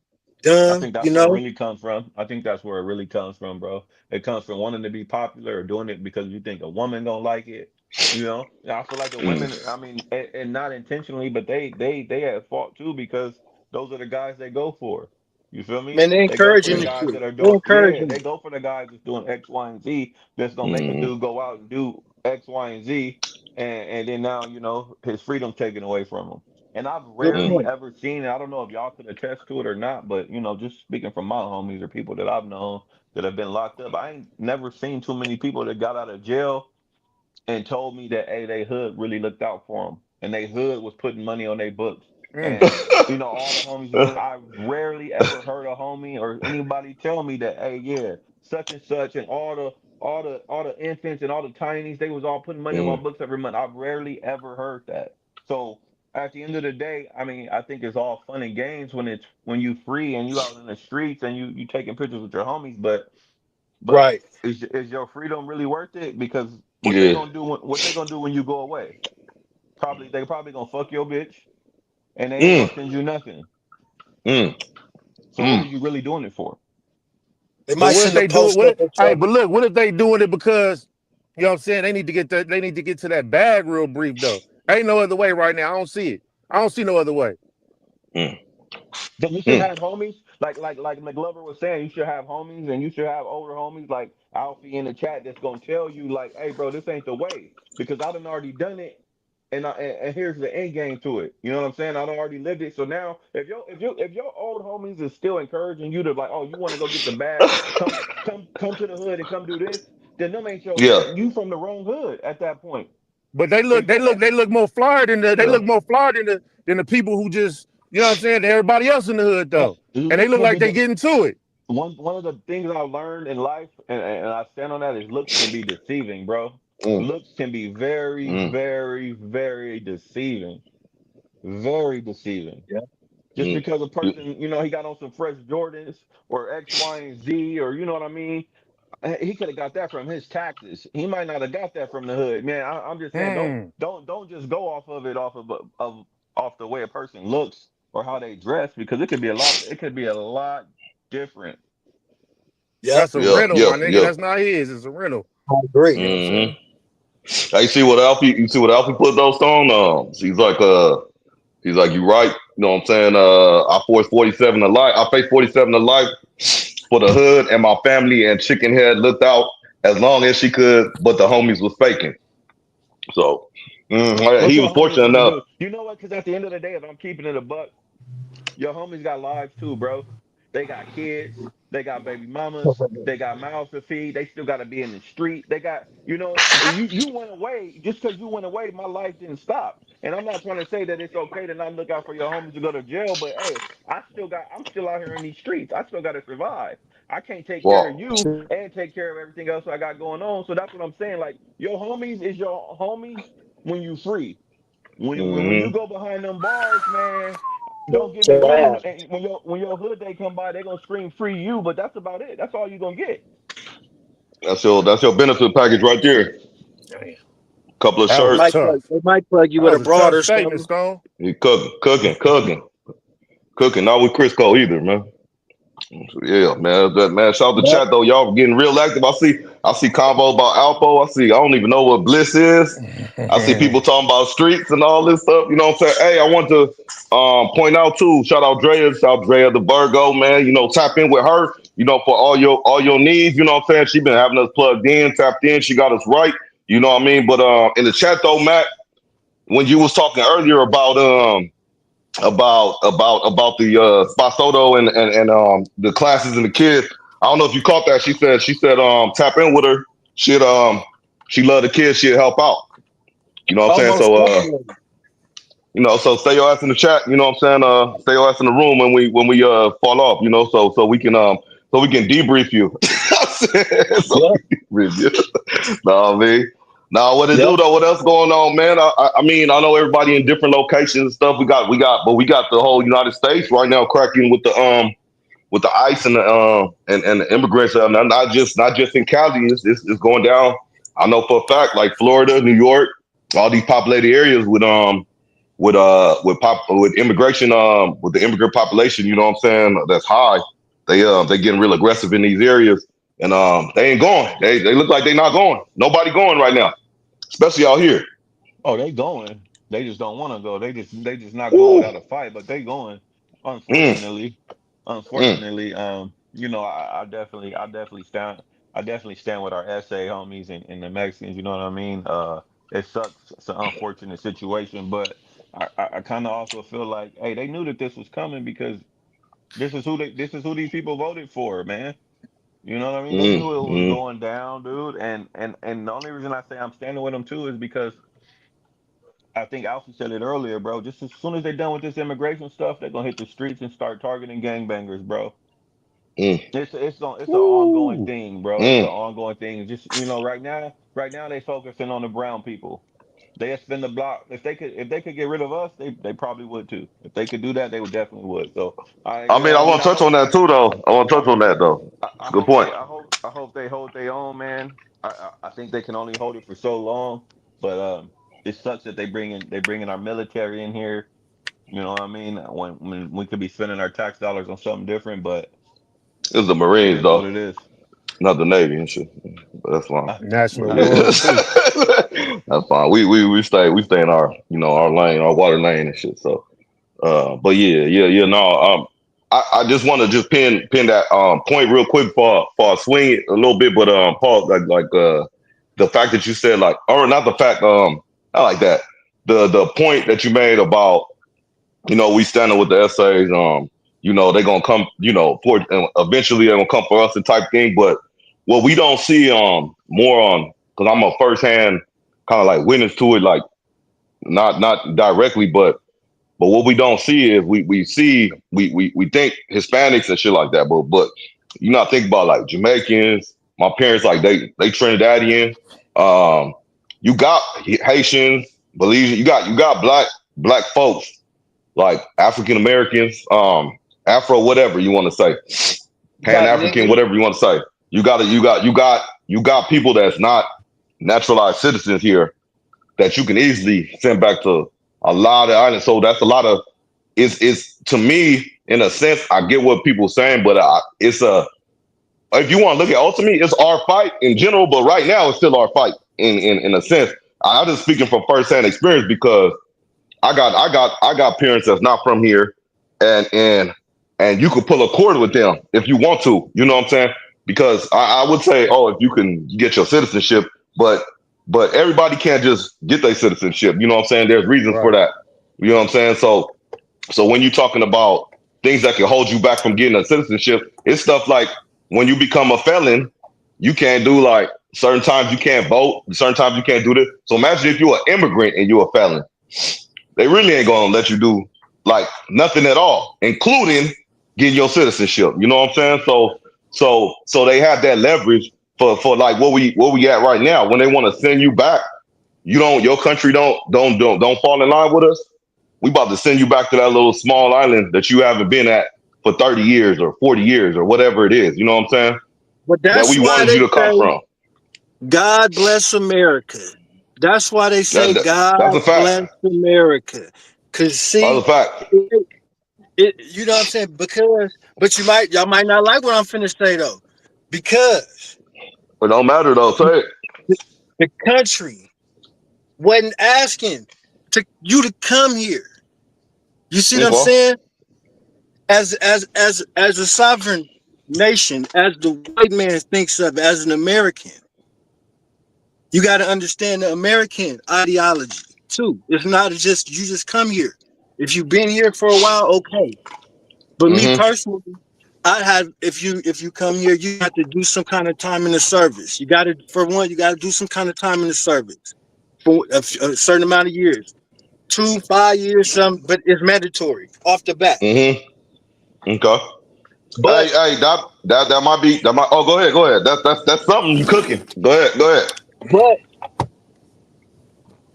I dumb. think You that's where it know, really comes from. I think that's where it really comes from, bro. It comes from wanting to be popular or doing it because you think a woman gonna like it. You know, I feel like the Mm. women. I mean, and not intentionally, but they at fault too because those are the guys they go for. You feel me? man, they They go for encouraging the the Mm. guys shit. that are They doing. Yeah, encouraging they it. go for the guys that's doing X, Y, and Z. That's gonna make a Mm. dude go out and do X, Y, and Z, and then now his freedom taken away from him. And I've Good Mm. rarely point. ever seen, and I don't know if y'all could attest to it or not, but just speaking from my homies or people that I've known that have been locked up, I ain't never seen too many people that got out of jail and told me that hey, they hood really looked out for them, and they hood was putting money on their books, Mm. and all the homies was. I rarely ever heard a homie or anybody tell me that hey, yeah, such and such, and all the infants and all the tinies, they was all putting money on my Mm. books every month. I've rarely ever heard that. So at the end of the day, I mean, I think it's all fun and games when you free and you out in the streets and you taking pictures with your homies, but Right. is your freedom really worth it? Because Yeah. what they gonna do when you go away? They probably gonna fuck your bitch and they ain't Mm. gonna send you nothing. Mm. So what are Mm. you really doing it for? They But might what if send a they do it? post What up if, or hey, something. but look, what if they doing it because you know what I'm saying? They need to get to that bag real brief though. Ain't no other way right now. I don't see it. I don't see no other way. Mm. Then you should Mm. have homies, like McGlover was saying. You should have homies, and you should have older homies like Alfie in the chat that's gonna tell you like, "Hey, bro, this ain't the way," because I done already done it, and here's the end game to it. You know what I'm saying? I done already lived it. So now, if your old homies is still encouraging you to like, "Oh, you want to go get the bag? Come to the hood and come do this," then them ain't your Yeah. you from the wrong hood at that point. But If they they look more flyer they Yeah. look more flyer than the people who just you know what I'm saying, than everybody else in the hood though. And they looks look will like be they getting to it. one of the things I learned in life, and I stand on that, is looks can be deceiving, bro. Mm. Looks can be very, Mm. very, very deceiving. Very deceiving. Yeah. Just Mm. because a person, he got on some fresh Jordans or X, Y, and Z, or you know what I mean, he could have got that from his taxes. He might not have got that from the hood. Man, I'm just saying, don't Hmm. don't don't just go off of it, off the way a person looks or how they dress, because it could be a lot. It could be a lot different. Yep. That's a Yeah. rental, Yeah. my nigga. Yeah. That's not his, it's a rental. I agree. You know what I'm Mm-hmm. saying? Now you see what Alfie put those on? He's like, you right. You know what I'm saying? I forced 47 to life. I faced 47 to life for the hood and my family, and Chicken Head looked out as long as she could, but the homies was faking. So What he your was homies fortunate finna enough. do? You know what? Because at the end of the day, if I'm keeping it a buck, your homies got lives too, bro. They got kids. They got baby mamas. They got mouths to feed. They still got to be in the street. They got, you went away. Just because you went away, my life didn't stop. And I'm not trying to say that it's okay to not look out for your homies to go to jail, but hey, I'm still out here in these streets. I still got to survive. I can't take care of Well, you and take care of everything else I got going on. So that's what I'm saying. Like, your homies is your homies when you free. when you Mm-hmm. go behind them bars, man. Don't get me wrong. Trash. When your hood day come by, they gonna scream free you, but that's about it. That's all you gonna get. That's your benefit package right there. Damn, Couple of that was Might shirts. plug, tough. they might plug you That with a was a tough broader statement, stone. Stone. You cooking. Not with Crisco either, man. Yeah, man. Man, shout out to But chat though. Y'all getting real active. I see convo about Alpo. I don't even know what Bliss is. I see people talking about streets and all this stuff. You know what I'm saying? Hey, I want to point out too. Shout out Drea the Virgo, man. Tap in with her. For all your needs. You know what I'm saying? She been having us plugged in, tapped in. She got us right. You know what I mean? But in the chat though, Matt, when you was talking earlier about the Spasoto and the classes and the kids. I don't know if you caught that. She said tap in with her. She love the kids. She'll help out. You know what I'm saying? almost So definitely. so stay your ass in the chat. You know what I'm saying? Stay your ass in the room when we fall off. So we can debrief you. I said, so Yep. we can debrief you. No, I mean. Now, what it Yep. do though? What else going on, man? I mean, I know everybody in different locations and stuff. But we got the whole United States right now cracking with the ICE and the immigrants. Not just in Cali. It's going down. I know for a fact, like Florida, New York, all these populated areas with immigration, with the immigrant population. You know what I'm saying? That's high. They getting real aggressive in these areas, and they ain't going. They look like they not going. Nobody going right now, especially out here. Oh, they going. They just don't want to go. They just not going Ooh, without a fight, but they going. mm, Unfortunately, mm. I definitely stand. I definitely stand with our SA homies and the Mexicans. You know what I mean? It sucks. It's an unfortunate situation, but I kind of also feel like, hey, they knew that this was coming because this is who these people voted for, man. You know what I mean? They knew it was Mm. going down, dude. And the only reason I say I'm standing with them too is because I think Alfie said it earlier, bro. Just as soon as they're done with this immigration stuff, they're gonna hit the streets and start targeting gangbangers, bro. Mm. It's an ongoing Woo! thing, bro. It's an Mm. ongoing thing. Just right now they focusing on the brown people. They spin the block. If they could get rid of us, they probably would too. If they could do that, they would definitely would. So I I you know mean, what I I mean. want to touch on that too, though. I want to touch on that though. It's I a good hope point. they hold their own, man. I think they can only hold it for so long, but it sucks that they bringing our military in here. You know what I mean? When we could be spending our tax dollars on something different, but It's the it Marines is what though, it is. not the Navy and shit. But that's fine. I, But National I yeah, hear Guard you. too. that's fine. We stay in our lane, our water lane and shit. So, but yeah. No, I just want to just pin that point real quick for I swing it a little bit, but Paul, the fact that you said like, or not the fact, I like that the point that you made about we standing with the essays, they gonna come, for eventually they're gonna come for us and type thing. But what we don't see more on, because I'm a first hand kind of like witness to it, like not directly, but what we don't see is we think Hispanics and shit like that, but you not think about like Jamaicans. My parents like they Trinidadian. Um, you got Haitians, Belizean. You got black folks like African Americans, Afro, whatever you want to say, You Pan got African, niggas. whatever you want to say. You got people that's not naturalized citizens here that you can easily send back to a lot of islands. So that's a lot of it's to me in a sense. I get what people are saying, but it's a if you want to look at ultimately, it's our fight in general. But right now, it's still our fight in a sense. I'm just speaking from firsthand experience because I got parents that's not from here, and you could pull a cord with them if you want to. You know what I'm saying? Because I would say, oh, if you can get your citizenship, but everybody can't just get their citizenship. You know what I'm saying? There's reasons for Right. that. You know what I'm saying? So when you're talking about things that can hold you back from getting a citizenship, it's stuff like when you become a felon, you can't do like certain times you can't vote, certain times you can't do this. So imagine if you're an immigrant and you're a felon, they really ain't gonna let you do like nothing at all, including getting your citizenship. You know what I'm saying? So they have that leverage for like what we at right now. When they want to send you back, your country don't fall in line with us, we about to send you back to that little small island that you haven't been at for 30 years or 40 years or whatever it is. You know what I'm saying? But That that's we why wanted you they to come say from. God bless America. That's why they say That's God a fact. bless America. Cause That's a see, fact. you know what I'm saying? Because, but y'all might not like what I'm finna say though, because It don't matter though. Say it. the country wasn't asking to you to come here. You see what I'm Okay. saying? As a sovereign nation, as the white man thinks of as an American, you got to understand the American ideology too. It's not just you just come here. If you've been here for a while, okay. But me Mm-hmm. personally, I had if you come here, you have to do some kind of time in the service. You got to for one, you got to do some kind of time in the service for a certain amount of years, 2, 5 years, some. But it's mandatory off the bat. Mm-hmm. Okay. But Hey, that might be that might. Oh, go ahead. Go ahead. That's something you cooking. Go ahead. Go ahead. but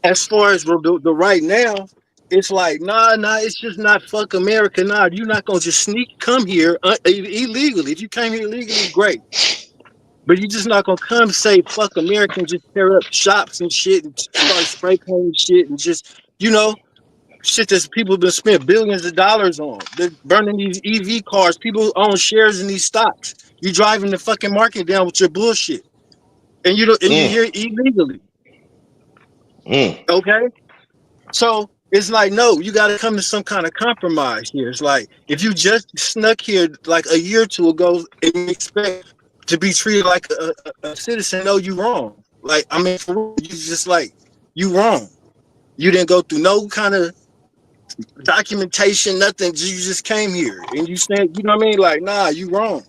as far as the right now, it's like nah. It's just not fuck America. Nah, you're not gonna just sneak come here illegally. If you came here illegally, great. But you're just not gonna come say fuck America and just tear up shops and shit and start spray painting shit and just shit that people have been spent billions of dollars on. They're burning these EV cars. People own shares in these stocks. You driving the fucking market down with your bullshit, and you don't and you're Mm, here illegally. mm. Okay. So it's like, no, you got to come to some kind of compromise here. It's like if you just snuck here like a year or two ago and you expect to be treated like a citizen, no, you wrong. Like, I mean, for real, you just like, you wrong. You didn't go through no kind of documentation, nothing. You just came here and you said, you know what I mean? Like, nah, you wrong.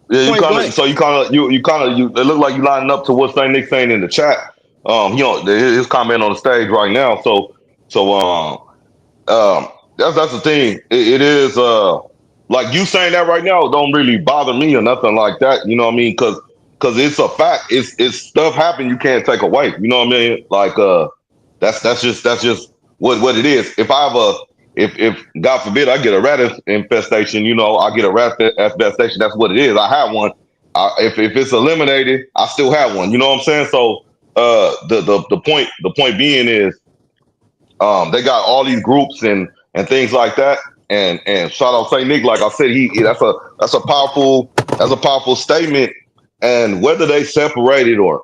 Yeah, you Point kind of. blank. So you kind of. You kind of. You. It look like you lining up to what Saint Nick saying in the chat. His comment on the stage right now. So, that's the thing. It is like you saying that right now don't really bother me or nothing like that. You know what I mean? Because it's a fact. It's stuff happen you can't take away. You know what I mean? Like that's just what it is. If I have a if God forbid I get a rat infestation, I get a rat infestation. That's what it is. I have one. If it's eliminated, I still have one. You know what I'm saying? So the point being is they got all these groups and things like that. And shout out Saint Nick, like I said, that's a powerful statement. And whether they separated or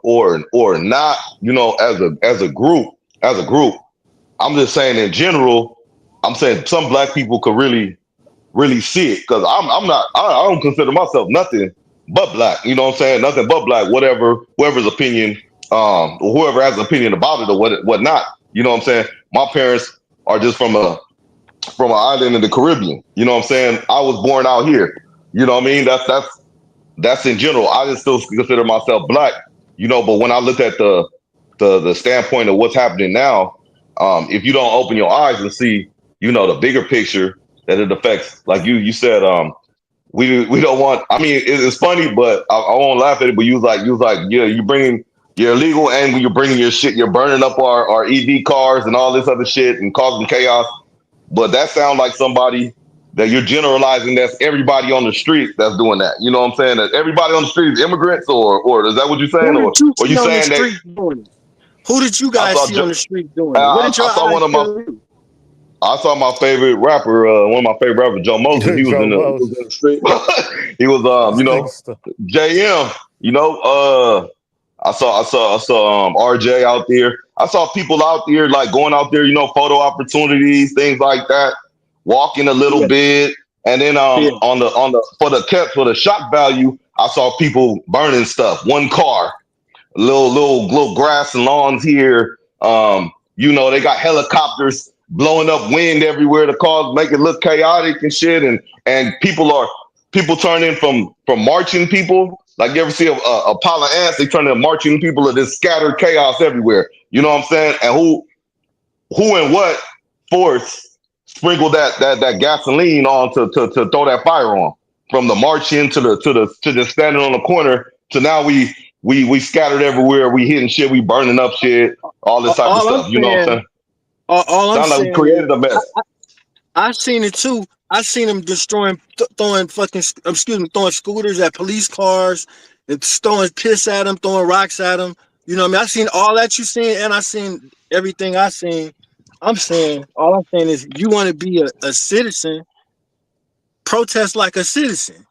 not, as a group, I'm just saying in general, I'm saying some black people could really see it because I'm not I don't consider myself nothing but black. You know what I'm saying? Nothing but black. Whoever's opinion, or whoever has an opinion about it or whatnot. You know what I'm saying? My parents are just from an island in the Caribbean. You know what I'm saying? I was born out here. You know what I mean? That's in general. I just still consider myself black. But when I look at the standpoint of what's happening now, if you don't open your eyes and see, the bigger picture that it affects, like you said, we don't want. I mean, it's funny, but I won't laugh at it. But you was like, yeah, you bringing you're illegal, and when you're bringing your shit, you're burning up our EV cars and all this other shit and causing chaos. But that sounds like somebody that you're generalizing. That's everybody on the street that's doing that. You know what I'm saying? That everybody on the street is immigrants, or is that what you're saying, Who did you or see you on the saying that? street doing it? Who did you I guys saw see on the Ju- street doing it? What did your I saw eyes one of my tell you? I saw my favorite rapper, one of my favorite rappers, Joe Moses. He was Joe in the Moses. street. He was, This nigga stuff. JM. I saw RJ out there. I saw people out there like going out there, photo opportunities, things like that, walking a little Yeah, bit. And then yeah. for the shock value, I saw people burning stuff. One car, little grass and lawns here. They got helicopters blowing up wind everywhere to cause make it look chaotic and shit. And people turn in from marching people. Like you ever see a pile of ants, they turn into marching people of this scattered chaos everywhere. You know what I'm saying? And who and what force sprinkled that gasoline on to throw that fire on, from the marching to the standing on the corner to now we scattered everywhere. We hitting shit. We burning up shit. All this type of All I'm stuff. You know what I'm saying, saying? all I'm Sound like we saying is, created a mess. I seen it too. I seen them destroying, throwing fucking, excuse me, throwing scooters at police cars and throwing piss at them, throwing rocks at them. You know what I mean? I seen all that you seen, and I seen everything I seen. I'm saying, all I'm saying is, you want to be a citizen, protest like a citizen.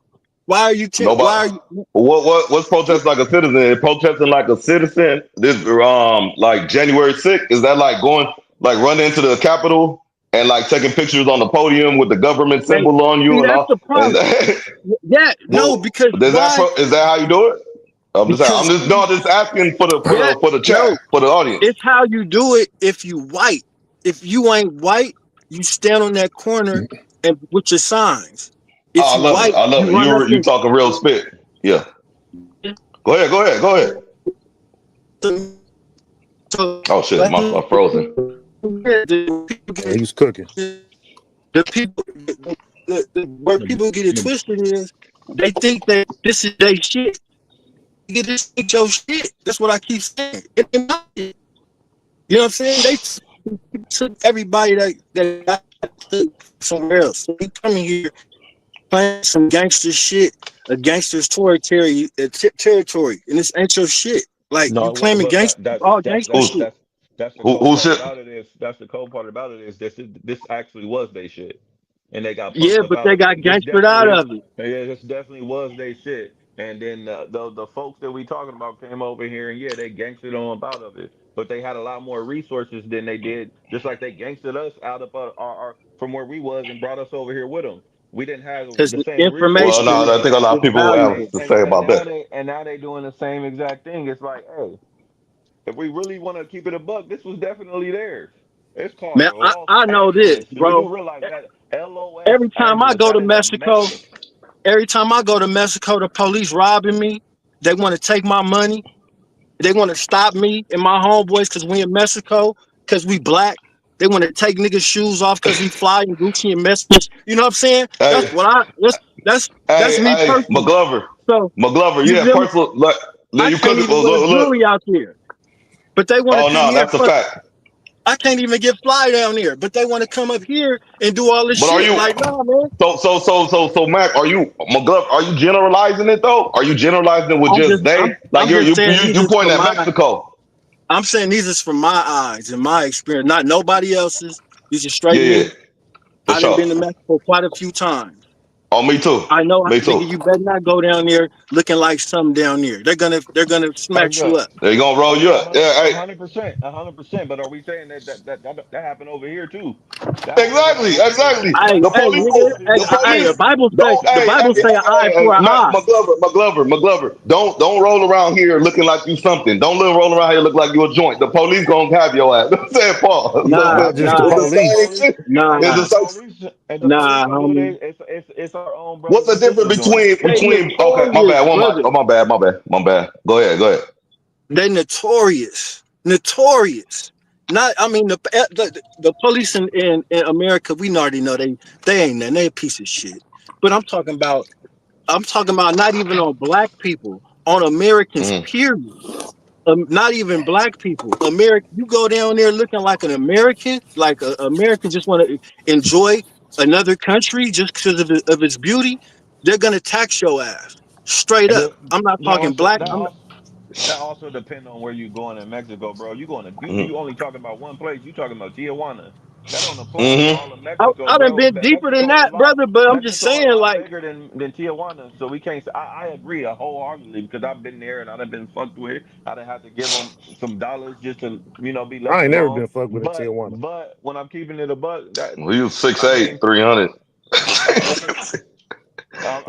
Why are you? Nobody. Why are you? What's protest like a citizen? Protesting like a citizen. This like January 6th. Is that like going like running into the Capitol and like taking pictures on the podium with the government Hey, symbol on you see, and that's all? the Is problem. that, Yeah, no, well, because why? is that how you do it? I'm Because just no, just asking for yeah, the chat no, for the audience. it's how you do it if you white. If you ain't white, you stand on that corner and with your signs. If Oh, I you love it. white, I love you it. run up You talking real spit. Yeah. Go ahead. Go ahead. Go ahead. and so Oh shit, my frozen. Yeah, he was cooking. the people where people get it twisted is they think that this is their shit. You this ain't your shit. That's what I keep saying. It ain't my shit. You know what I'm saying? They took everybody that took somewhere else. So we coming here playing some gangster shit, a gangster's territory, and this ain't your shit. Like you No, claiming but gangster, all gangster Who's shit. that's the cold who part shit? about it is that's the cold part about it is this actually was they shit, and they got Yeah, punked up but out they of got it. gangstered out of it. This definitely was they shit. And then the folks that we talking about came over here and yeah, they gangstered on up out of it, but they had a lot more resources than they did. Just like they gangstered us out of our from where we was and brought us over here with them. We didn't have Because the the same Well, resources, no, information I think a lot of is people have valuable. to say and about now that. they doing the same exact thing. It's like, hey, if we really want to keep it a buck, this was definitely theirs. It's called Man, the Los I know this, Angeles. We bro. do realize that Los Every time I Angeles, go that to is a Mexico, Mexico. the police robbing me. They want to take my money. They want to stop me and my homeboys because we in Mexico, because we black. They want to take niggas' shoes off because we fly in Gucci and Message. You know what I'm saying? Hey, That's me personally. McGlover, So McGlover, you you have feel me? personal like I you can't could even wear look. jewelry out there, but they want to Oh come no, here. that's a fact. I can't even get fly down there, but they want to come up here and do all this But are shit. you Like, nah, man. Mac? Are you McGlover? Are you generalizing it though? Are you generalizing it with just they? Like I'm just saying you these is pointing from at my. Mexico? I'm saying these is from my eyes and my experience, not nobody else's. These are Yeah, straight yeah, me. for I done sure. been to Mexico quite a few times. Oh, me too. I know, Me too. nigga. You better not go down there looking like something down there. They're gonna Oh smack you yeah, up. They gonna roll you up. Yeah, hey, 100%, 100%. But are we saying that happened over here too? That happened over exactly, exactly. Hey, The hey, police, nigga. Hey, the the police Bible say don't. the Bible say an eye for an eye. McGlover. Don't roll around here looking like you something. Don't roll around here look like you a joint. The police gonna have your ass. I'm saying Paul. Nah, Not just the and nah, if It's the the same police. police shit. and It's if nah, the the same. police and the police nah, gonna do homie. it, it's our own What's brothers the and difference sisters doing it. They Okay, my notorious, bad. brother. My bad. Go ahead. They notorious. Not, I mean, the police in America. We already know they ain't nothing. They a piece of shit. But I'm talking about not even on black people, on Americans. Mm. Period. Not even black people. America. You go down there looking like an American, like a American just want to enjoy another country just because of its beauty. They're gonna tax your ass straight And up. I'm not talking black. that also depend on where you going in Mexico, bro. You going to Mm. you only talking about one place. You talking about Tijuana. That don't apply to Mm-hmm. all of Mexico, I done bro. been deeper than Mexico that, brother. But I'm just Mexico a saying, lot like, bigger than Tijuana. So we can't. I agree wholeheartedly because I've been there and I done been fucked with. I done had to give them some dollars just to be left I ain't never alone. been fucked with a Tijuana. But when I'm keeping it a buck, that Well, he was I 6'8", mean. 300.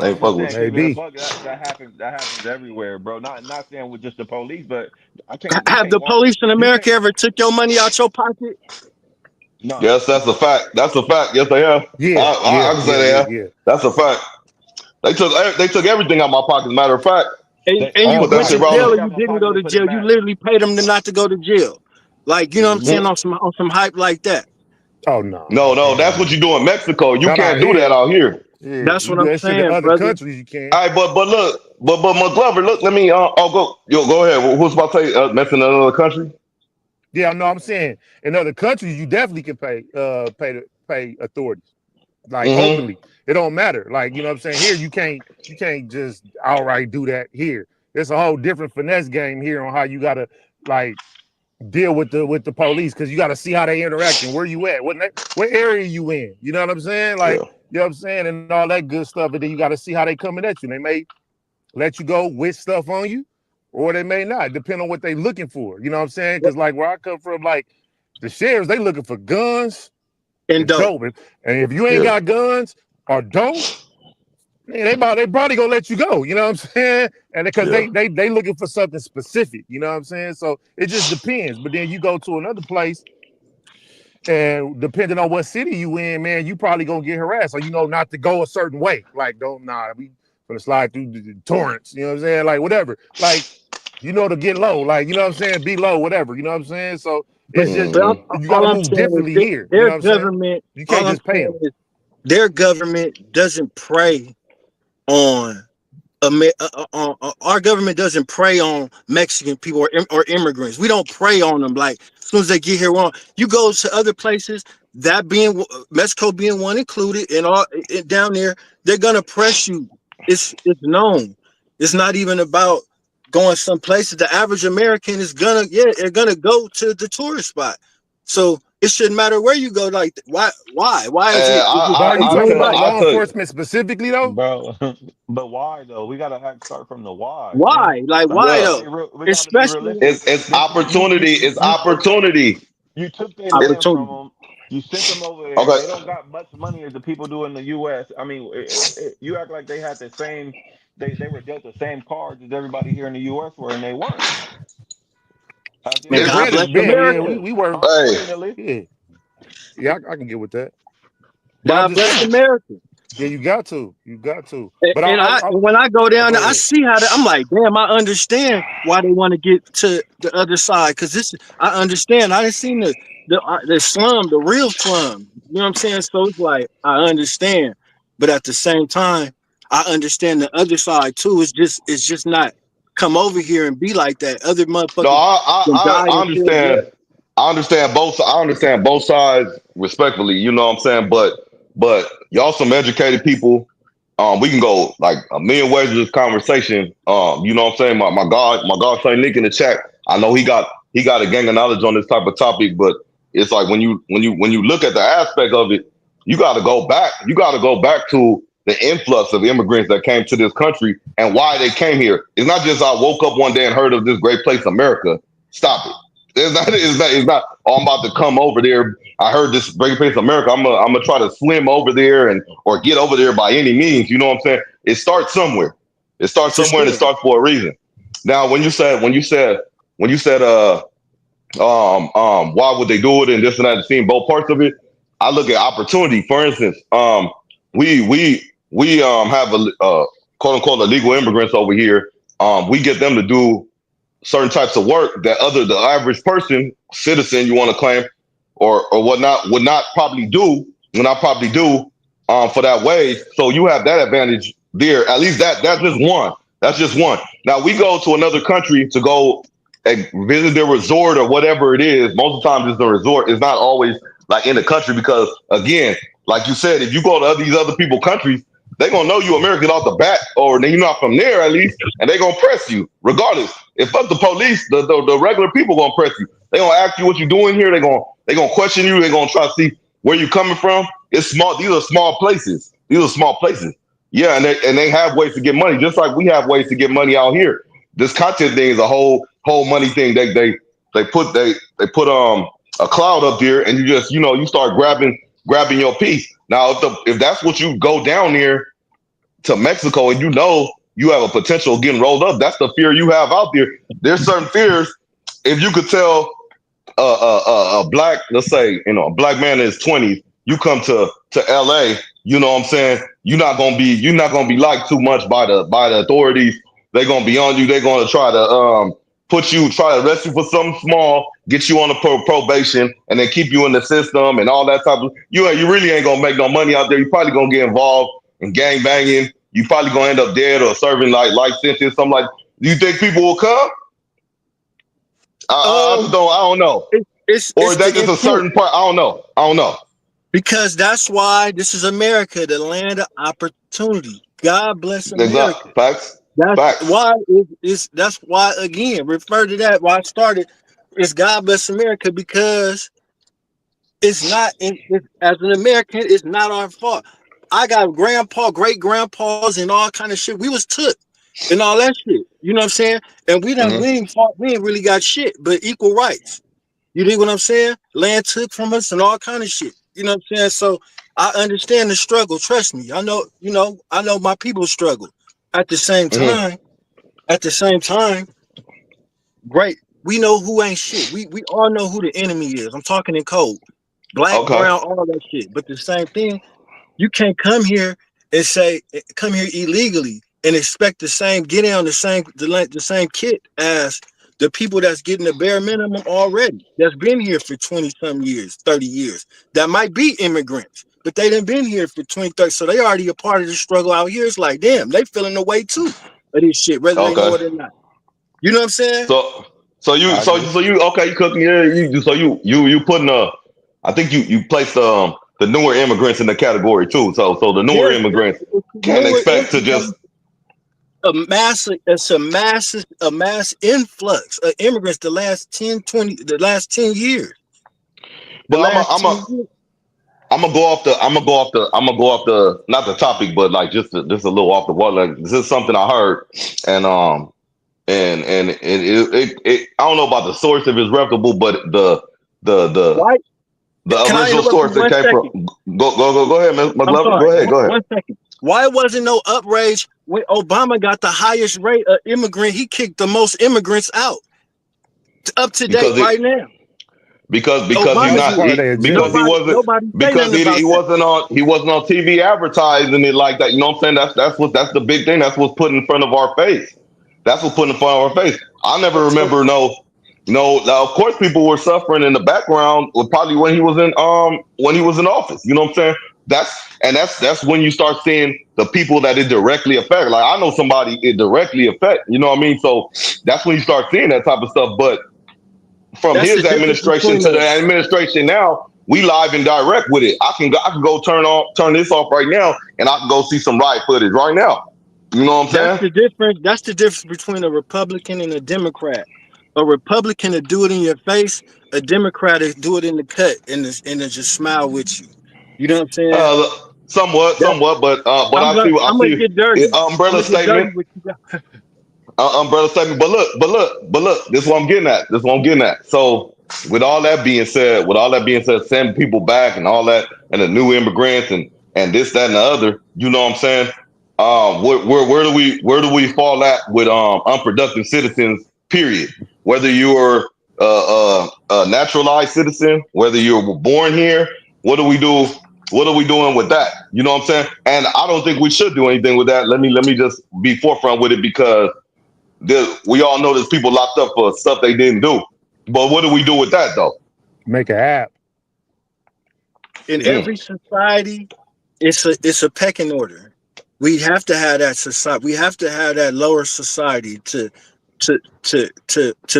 Ain't I'm just fuck saying, with you. keeping it a Maybe. buck. That happens. That happens everywhere, bro. Not saying with just the police, but I can't. You have can't the walk. police in You can't. America ever took your money out your pocket? No, Yes, that's a fact. That's a fact. Yes, they have. Yeah, I yeah, can say yeah, they yeah, have. yeah. That's a fact. They took everything out my pocket. As a matter of fact, And you All put that went shit to types of right on jail the. or took shit. out you my didn't pocket go and to put it jail. You back. literally paid them to not to go to jail. Like, you know what I'm saying, Mm. on some hype like that. Oh no, No, you no, can't do that's what that. you do in Mexico. You Not out can't do that here. out here. Yeah, That's you what do I'm that shit in saying, other brother. countries. You can. All right, but look, but McGlover, look, let me. Go ahead. Who's about to say mention another country? Yeah, no, I'm saying in other countries you definitely can pay authorities like Mm-hmm. openly. It don't matter. Like, you know what I'm saying? Here you can't just outright do that here. It's a whole different finesse game here on how you gotta like deal with the police because you gotta see how they interact and where you at, what area you in. You know what I'm saying? Like, Yeah. you know what I'm saying, and all that good stuff. And then you gotta see how they coming at you. They may let you go with stuff on you, or they may not, depending on what they looking for. You know what I'm saying? Because like where I come from, like the sheriffs, they looking for guns And and dope. dope. And if you ain't Yeah. got guns or dope, man, they probably gonna let you go. You know what I'm saying? And because Yeah. they looking for something specific. You know what I'm saying? So it just depends. But then you go to another place, and depending on what city you in, man, you probably gonna get harassed, or you know not to go a certain way. Like, don't we gonna slide through the torrents. You know what I'm saying? Like whatever. Like, you know, to get low. Like, you know what I'm saying? Be low, whatever. You know what I'm saying? So But it's just but Mm-hmm. you got all to I'm move saying is differently here. You their know what I'm saying? government. You can't All I'm just pay saying them. is their government doesn't prey on our government doesn't prey on Mexican people or immigrants. We don't prey on them. Like as soon as they get here, you go to other places, that being Mexico being one included, and all down there, they're gonna press you. It's known. It's not even about going some places. The average American is they're gonna go to the tourist spot. So it shouldn't matter where you go. Like why is And it But are you I talking anybody? about I law tell you, enforcement specifically though? bro. But why though? We gotta start from the why, man. Why? Like Like we why yeah, gotta though? be real. We gotta be Especially realistic. it's That opportunity. It's you took opportunity. you took their land from opportunity. them. You sent them over there. Okay. They don't got much money as the people do in the U.S. I mean, you act like they had the same. They were dealt the same cards as everybody here in the U.S. were, and they weren't. At the end Man, of the It's God day, bless Granted, man, yeah, America. we were, hey. unfortunately, yeah, yeah, I can get with that. But I'm God just bless saying, America. yeah, you got to. And, But and I I when I go down go there, I ahead. see how I'm like, damn, I understand why they want to get to the other side. Because this, I understand. I didn't seen the slum, the real slum. You know what I'm saying? So it's like I understand, but at the same time, I understand the other side too. It's just not come over here and be like that. Other No, motherfuckers can die I and kill. Yeah, understand. I understand both sides respectfully. You know what I'm saying? But y'all some educated people. We can go like a million ways with this conversation. You know what I'm saying? My God, son Nick in the chat. I know he got a gang of knowledge on this type of topic, but it's like when you look at the aspect of it, you got to go back. You got to go back to the influx of immigrants that came to this country and why they came here. It's not just I woke up one day and heard of this great place, America. Stop it. It's not. Oh, I'm about to come over there. I heard this great place, America. I'm gonna try to swim over there and or get over there by any means. You know what I'm saying? It starts somewhere. It starts for somewhere, and it sure. starts for a reason. Now, when you said why would they do it and this and that, and seeing both parts of it, I look at opportunity. For instance, we have a quote unquote illegal immigrants over here. We get them to do certain types of work that the average person, citizen, you want to claim, or whatnot, would not probably do for that wage. So you have that advantage there. At least that's just one. That's just one. Now we go to another country to go and visit their resort or whatever it is. Most of the time, it's the resort. It's not always like in the country because again, like you said, if you go to these other people countries, they're gonna know you American off the bat, or you're not from there at least, and they're gonna press you regardless. If fuck the police, the regular people gonna press you. They gonna ask you what you doing here. They gonna question you. They gonna try to see where you coming from. It's small. These are small places. These are small places. Yeah, and they have ways to get money, just like we have ways to get money out here. This content thing is a whole money thing. They put a cloud up there, and you start grabbing your piece. Now, if that's what you go down there to Mexico, and you have a potential of getting rolled up, that's the fear you have out there. There's certain fears. If you could tell a black, let's say, a black man in his 20s, you come to LA, you know what I'm saying? You're not gonna be liked too much by the authorities. They're gonna be on you. They're gonna try to try to arrest you for something small, get you on a probation, and then keep you in the system and all that type of. You really ain't gonna make no money out there. You're probably gonna get involved in gang banging, you probably gonna end up dead or serving like life sentence, something like. Do you think people will come? I just Um, don't. I don't know. Or it's is that the just a intent. certain part? I don't know. I don't know. Because that's why this is America, the land of opportunity. God bless America. Exactly. Facts. That's Facts. why that's why again refer to that why I started. It's God bless America because it's not as an American, it's not our fault. I got grandpa, great grandpas, and all kind of shit. We was took and all that shit. You know what I'm saying? And we Hmm. ain't fought, we ain't really got shit, but equal rights. You dig what I'm saying? Land took from us and all kind of shit. You know what I'm saying? So I understand the struggle. Trust me. I know, I know my people struggle. At the same Hmm. time, at the same time, great. We know who ain't shit. We all know who the enemy is. I'm talking in code. Black, Okay. brown, all that shit. But the same thing, you can't come here and say come here illegally and expect the same get on the same kit as the people that's getting the bare minimum already. That's been here for 20 some years, 30 years. That might be immigrants, but they done been here for 20, 30. So they already a part of the struggle out here. It's like, damn, they feeling the way too of this shit, whether they know Okay. it or not. You know what I'm saying? So so you I so agree. so you okay? You cooking? Yeah. So you putting I think you placed the newer immigrants in the category too. So the newer Yes, immigrants it's can't newer expect to just. a mass influx of immigrants the last 10 years. The But last I'm a 10 years. I'm gonna go off the not the topic, but like just a little off the wall. Like this is something I heard, and I don't know about the source if it's reputable, but the the Why the can I original interrupt you source that 1 came from. second? Go ahead, I'm McGlover. sorry. Go ahead, go ahead. 1 second. Why wasn't no outrage when Obama got the highest rate of immigrant? He kicked the most immigrants out up to date Because right it now. because That he's Obama was a not part of did. their because agenda. Nobody say because nothing about he that. wasn't on TV advertising it like that. You know what I'm saying? That's the big thing. That's what's put in front of our face. That's what's put in front of our face. I never So remember no. Now, of course, people were suffering in the background. Probably when he was in office. You know what I'm saying? That's when you start seeing the people that it directly affect. Like I know somebody it directly affect. You know what I mean? So that's when you start seeing that type of stuff. But from that's the his difference administration between to the administration now, we live and direct with it. I can go turn this off right now, and I can go see some riot footage right now. You know what I'm That's saying? the difference. That's the difference between a Republican and a Democrat. A Republican to do it in your face. A Democrat to do it in the cut and to just smile with you. You know what I'm saying? Uh, That somewhat, but I I'm gonna see get dirty. I'm umbrella gonna get statement, dirty with you. umbrella statement. But look, this is what I'm getting at. This is what I'm getting at. So with all that being said, send people back and all that, and the new immigrants and this, that, and the other. You know what I'm saying? Where do we fall at with unproductive citizens? Period. Whether you're a naturalized citizen, whether you were born here, what do we do? What are we doing with that? You know what I'm saying? And I don't think we should do anything with that. Let me just be forefront with it because we all know there's people locked up for stuff they didn't do. But what do we do with that though? Make an app. In Mm. every society, it's a pecking order. We have to have that society. We have to have that lower society to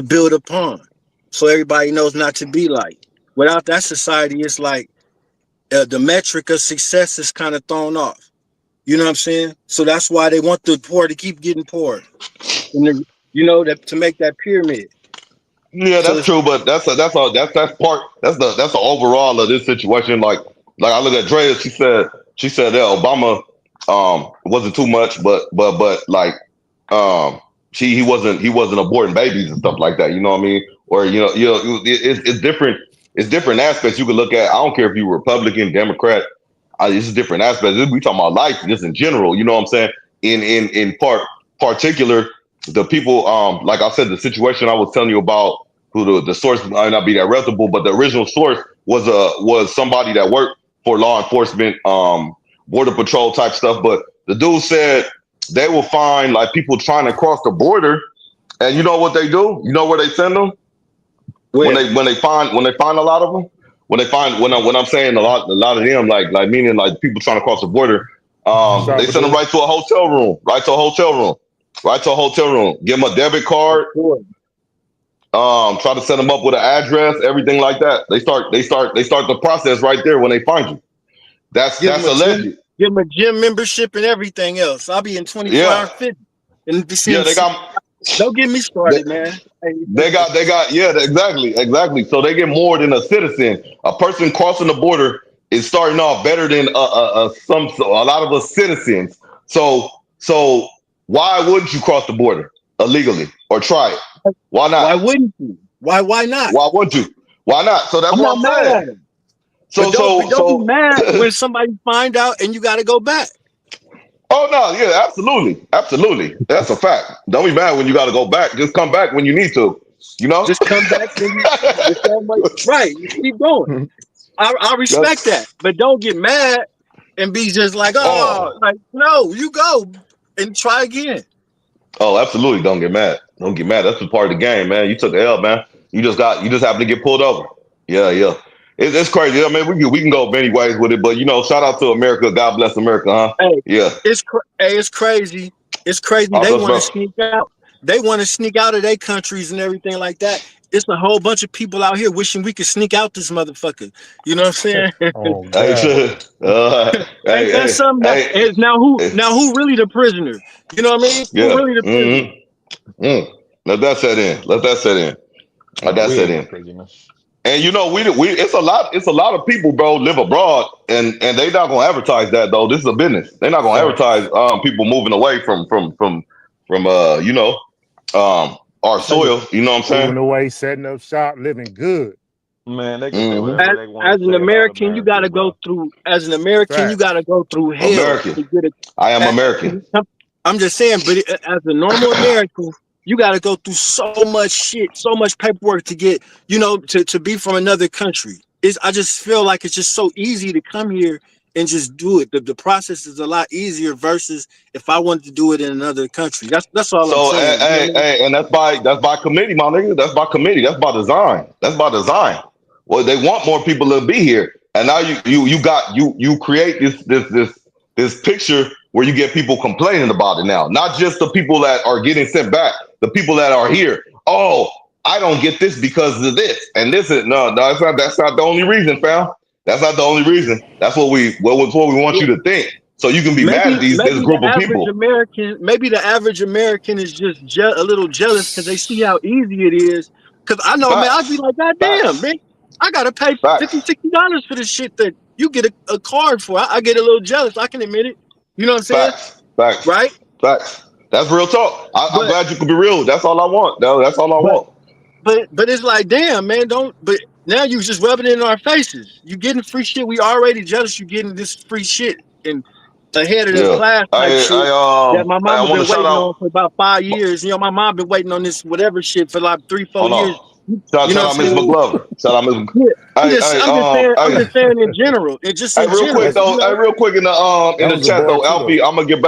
build upon, so everybody knows not to be like. Without that society, it's like the metric of success is kind of thrown off. You know what I'm saying? So that's why they want the poor to keep getting poorer, and that to make that pyramid. Yeah, So that's it's true, but that's part that's the overall of this situation. Like I look at Drea, she said that Obama wasn't too much, but like um he wasn't aborting babies and stuff like that. You know what I mean? Or it's different aspects you can look at. I don't care if you're Republican, Democrat. It's different aspects. We talking about life just in general. You know what I'm saying? In particular, the people like I said, the situation I was telling you about who the source might not be that reputable, but the original source was somebody that worked for law enforcement, border patrol type stuff. But the dude said they will find like people trying to cross the border, and you know what they do? You know where they send them when where they find a lot of them. When I'm saying a lot of them like meaning like people trying to cross the border. Stop They for send them dude. right to a hotel room. Give them a debit card. Try to set them up with an address, everything like that. They start the process right there when they find you. Give them That's a gym, alleged. give them a gym membership and everything else. I'll be in 24-hour Yeah, fitness. And yeah. don't get me They, started, man. Hey, yeah, exactly. So they get more than a citizen. A person crossing the border is starting off better than a lot of us citizens. So why wouldn't you cross the border illegally or try it? Why why not? wouldn't you? Why not? Why wouldn't you? Why not? So that's I'm what not I'm mad saying. at him. But don't be mad when somebody find out and you got to go back. Oh no, yeah, absolutely. That's a fact. Don't be mad when you got to go back. Just come back when you need to. You know. Just come back when you the same way. Right. You keep going. I respect that. That's But don't get mad and be just like, oh, oh like, no, you go and try again. oh, absolutely. Don't get mad. Don't get mad. That's just part of the game, man. You took the L, man. You just happened to get pulled over. Yeah, yeah. It's crazy. I mean, we can go many ways with it, but shout out to America. God bless America, huh? Hey, Yeah. it's crazy. It's crazy. God They bless want to America. sneak out. They want to sneak out of their countries and everything like that. It's a whole bunch of people out here wishing we could sneak out this motherfucker. You know what I'm saying? Oh Hey, God. Ain't that hey, something that hey, is hey. now who really the prisoner? You know what I mean? Who Yeah. really the prisoner? Mm. Let that set in. Let that set in. Let No, that we set ain't no in. prisoners. And we it's a lot of people, bro, live abroad and they not gonna advertise that though. This is a business. They're not gonna advertise Facts. people moving away from our Hey, soil. You know what I'm saying? Moving away, setting up shop, living good. Man, they can say Hmm. whatever they want as to an say about American, you America, gotta go bro. through. As an American, you Facts. gotta go through hell American. to get it. I am a- American. I'm just saying, but as a normal American, you gotta go through so much shit, so much paperwork to get, to be from another country. I just feel like it's just so easy to come here and just do it. The process is a lot easier versus if I wanted to do it in another country. That's all I'm So saying. You know what I mean? and that's by committee, my nigga. That's by committee. That's by design. That's by design. Well, they want more people to be here, and now you create this picture where you get people complaining about it now. Not just the people that are getting sent back, the people that are here. Oh, I don't get this because of this, and this is no. That's not the only reason, fam. That's not the only reason. That's what we want you to think. So you can be mad at this Maybe the group of average people. American, is just a little jealous because they see how easy it is. Because I know, man, I'd be Facts. like, God damn, Facts. man, I gotta pay Facts. 50 $60 for this shit that you get a card for. I get a little jealous. I can admit it. You know what I'm saying? Facts. Facts. Right? Facts. That's real talk. I'm But glad you could be real. That's all I want. That's all I but want. but it's like, damn, man, don't. But now you just rubbing it in our faces. You getting free shit. We already jealous. You getting this free shit and ahead of the Yeah. class type shit that my I mama want to been shout waiting out. on for about 5 years. My mom been waiting on this whatever shit for like 3 4 Hold years. on. You know Shout what out I'm Miss saying? McGlover. Shout out Miss. Yeah. Hey, hey, I'm hey, just saying in general. It just hey, in real quick general. That's though. Hey, real quick in that the was a chat bar though, too though. Alfie. I'm gonna get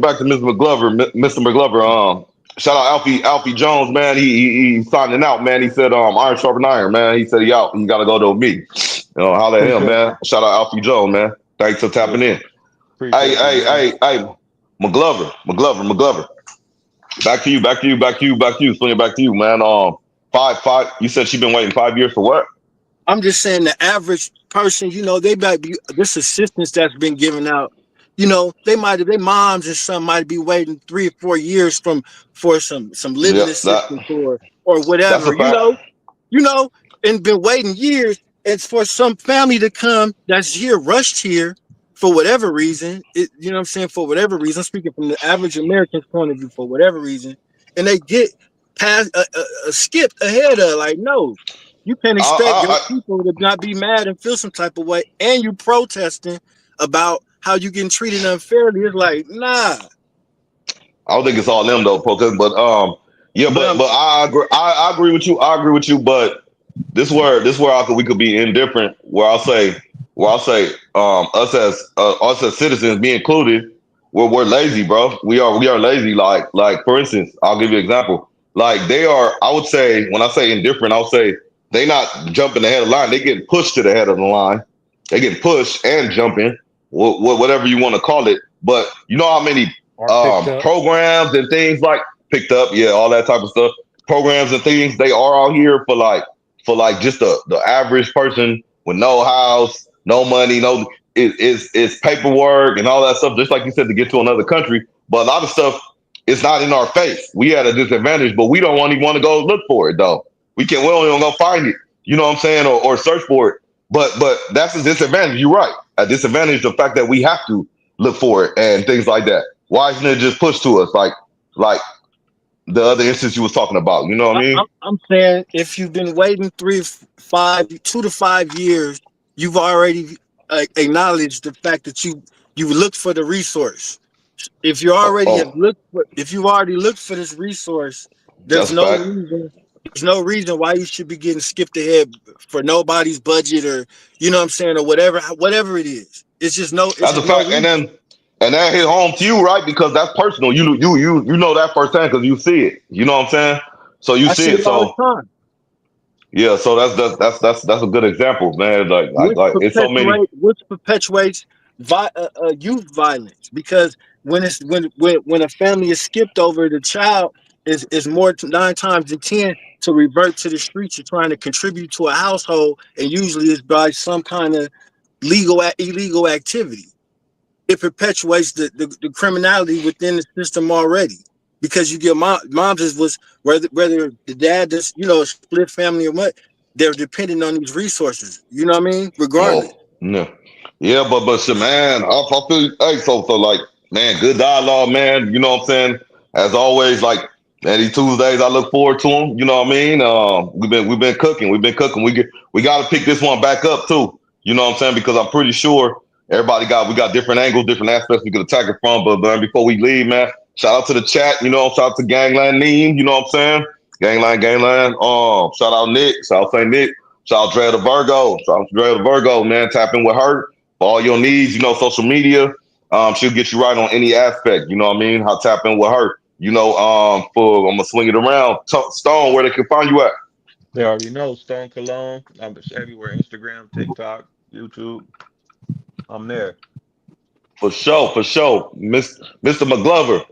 back to Miss McGlover, Mr. McGlover. Shout out Alfie Jones, man. He's signing out, man. He said, iron sharpen iron, man. He said he out. He got to go to a meeting. Holler at him, man. Shout out Alfie Jones, man. Thanks for Yeah, tapping in. Hey, appreciate you, hey, man. hey. McGlover. Back to you. Swing it back to you, man. Five. You said she been waiting 5 years for what? I'm just saying the average person, they might be this assistance that's been given out. Their moms and some might be waiting 3 or 4 years for some living Yes, assistance or that's whatever, a fact. you know, and been waiting years. It's for some family to come that's here, rushed here for whatever reason. You know what I'm saying? For whatever reason, I'm speaking from the average American's point of view, for whatever reason, and they get past skipped ahead of like, no, you can't expect your I, people to not be mad and feel some type of way, and you protesting about how you getting treated unfairly. It's like, nah. I don't think it's all them though, protest. But yeah, But but I agree. I agree with you. I agree with you. But this where we could be indifferent. Where I'll say us as citizens, me included, we're lazy, bro. We are lazy. Like for instance, I'll give you an example. Like they are. I would say when I say indifferent, I'll say they not jumping ahead of the line. They getting pushed to the head of the line. They getting pushed and jumping, whatever you want to call it. But you know how many Or picked up. programs and things like picked up, yeah, all that type of stuff. Programs and things they are out here for like just the average person with no house, no money, no it's paperwork and all that stuff. Just like you said, to get to another country, but a lot of stuff is not in our face. We at a disadvantage, but we don't even want to go look for it though. We don't even go find it. You know what I'm saying, or search for it. But that's a disadvantage. You're right. A disadvantage the fact that we have to look for it and things like that. Why isn't it just pushed to us like the other instance you was talking about? You know what I mean? I'm saying if you've been waiting 2 to 5 years, you've already acknowledged the fact that you looked for the resource. Oh, oh, If you already looked for this resource, there's that's a no fact. reason there's no reason why you should be getting skipped ahead for nobody's budget, or you know what I'm saying, or whatever it is. It's That's a just no fact. reason. And that hit home to you, right? Because that's personal. You know that firsthand because you see it. You know what I'm saying? So you I see see it. it all So the time. yeah. So that's a good example, man. Like it's so many. Which perpetuates youth violence, because when a family is skipped over, the child is more 9 times in 10 to revert to the streets of trying to contribute to a household, and usually it's by some kind of illegal activity. It perpetuates the criminality within the system already, because you get moms was whether the dad just a split family or what, they're dependent on these resources, you know what I mean, regardless. Oh, no. Yeah, but shit, man, I feel hey, so like, man, good dialogue, man. You know what I'm saying? As always, like, man, these Tuesdays I look forward to them. You know what I mean? We've been cooking. We got to pick this one back up too. You know what I'm saying? Because I'm pretty sure we got different angles, different aspects we could attack it from. But man, before we leave, man, shout out to the chat. You know, shout out to Gangland Neem. You know what I'm saying? Gangland. Shout out Nick. Shout out Saint Nick. Shout out Dre the Virgo. Shout out to Dre the Virgo, man. Tap in with her for all your needs. You know, social media. She'll get you right on any aspect. You know what I mean? How tap in with her. You know, for I'm gonna swing it around. Stone, where they can find you at? They already know Stone Cologne. I'm just everywhere: Instagram, TikTok, YouTube. I'm there. For sure. Mr. McGlover,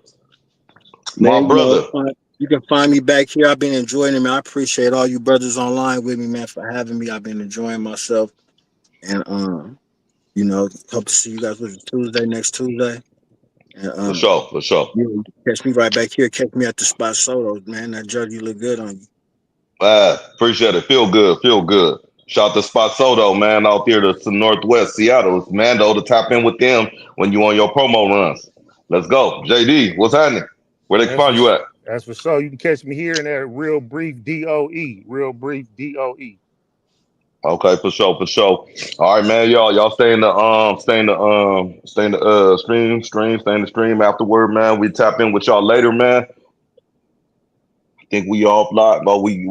my Man, brother. you can find me back here. I've been enjoying it, man. I appreciate all you brothers online with me, man, for having me. I've been enjoying myself, and hope to see you guys with Tuesday, next Tuesday. And For sure. you can catch me right back here. Catch me at the spot solos, man. That jersey look good on you. Appreciate it. Feel good. Feel good. Shout out to Spot Soto, man, out there to Northwest Seattle. It's Mando to tap in with them when you on your promo runs. Let's go. JD, what's happening? Where they can That's for find you at? that's for sure. You can catch me here in that real brief DOE. Real brief DOE. Okay, for sure, for sure. All right, man, y'all stay in the stay in the stream afterward, man. We tap in with y'all later, man. I think we all blocked, but we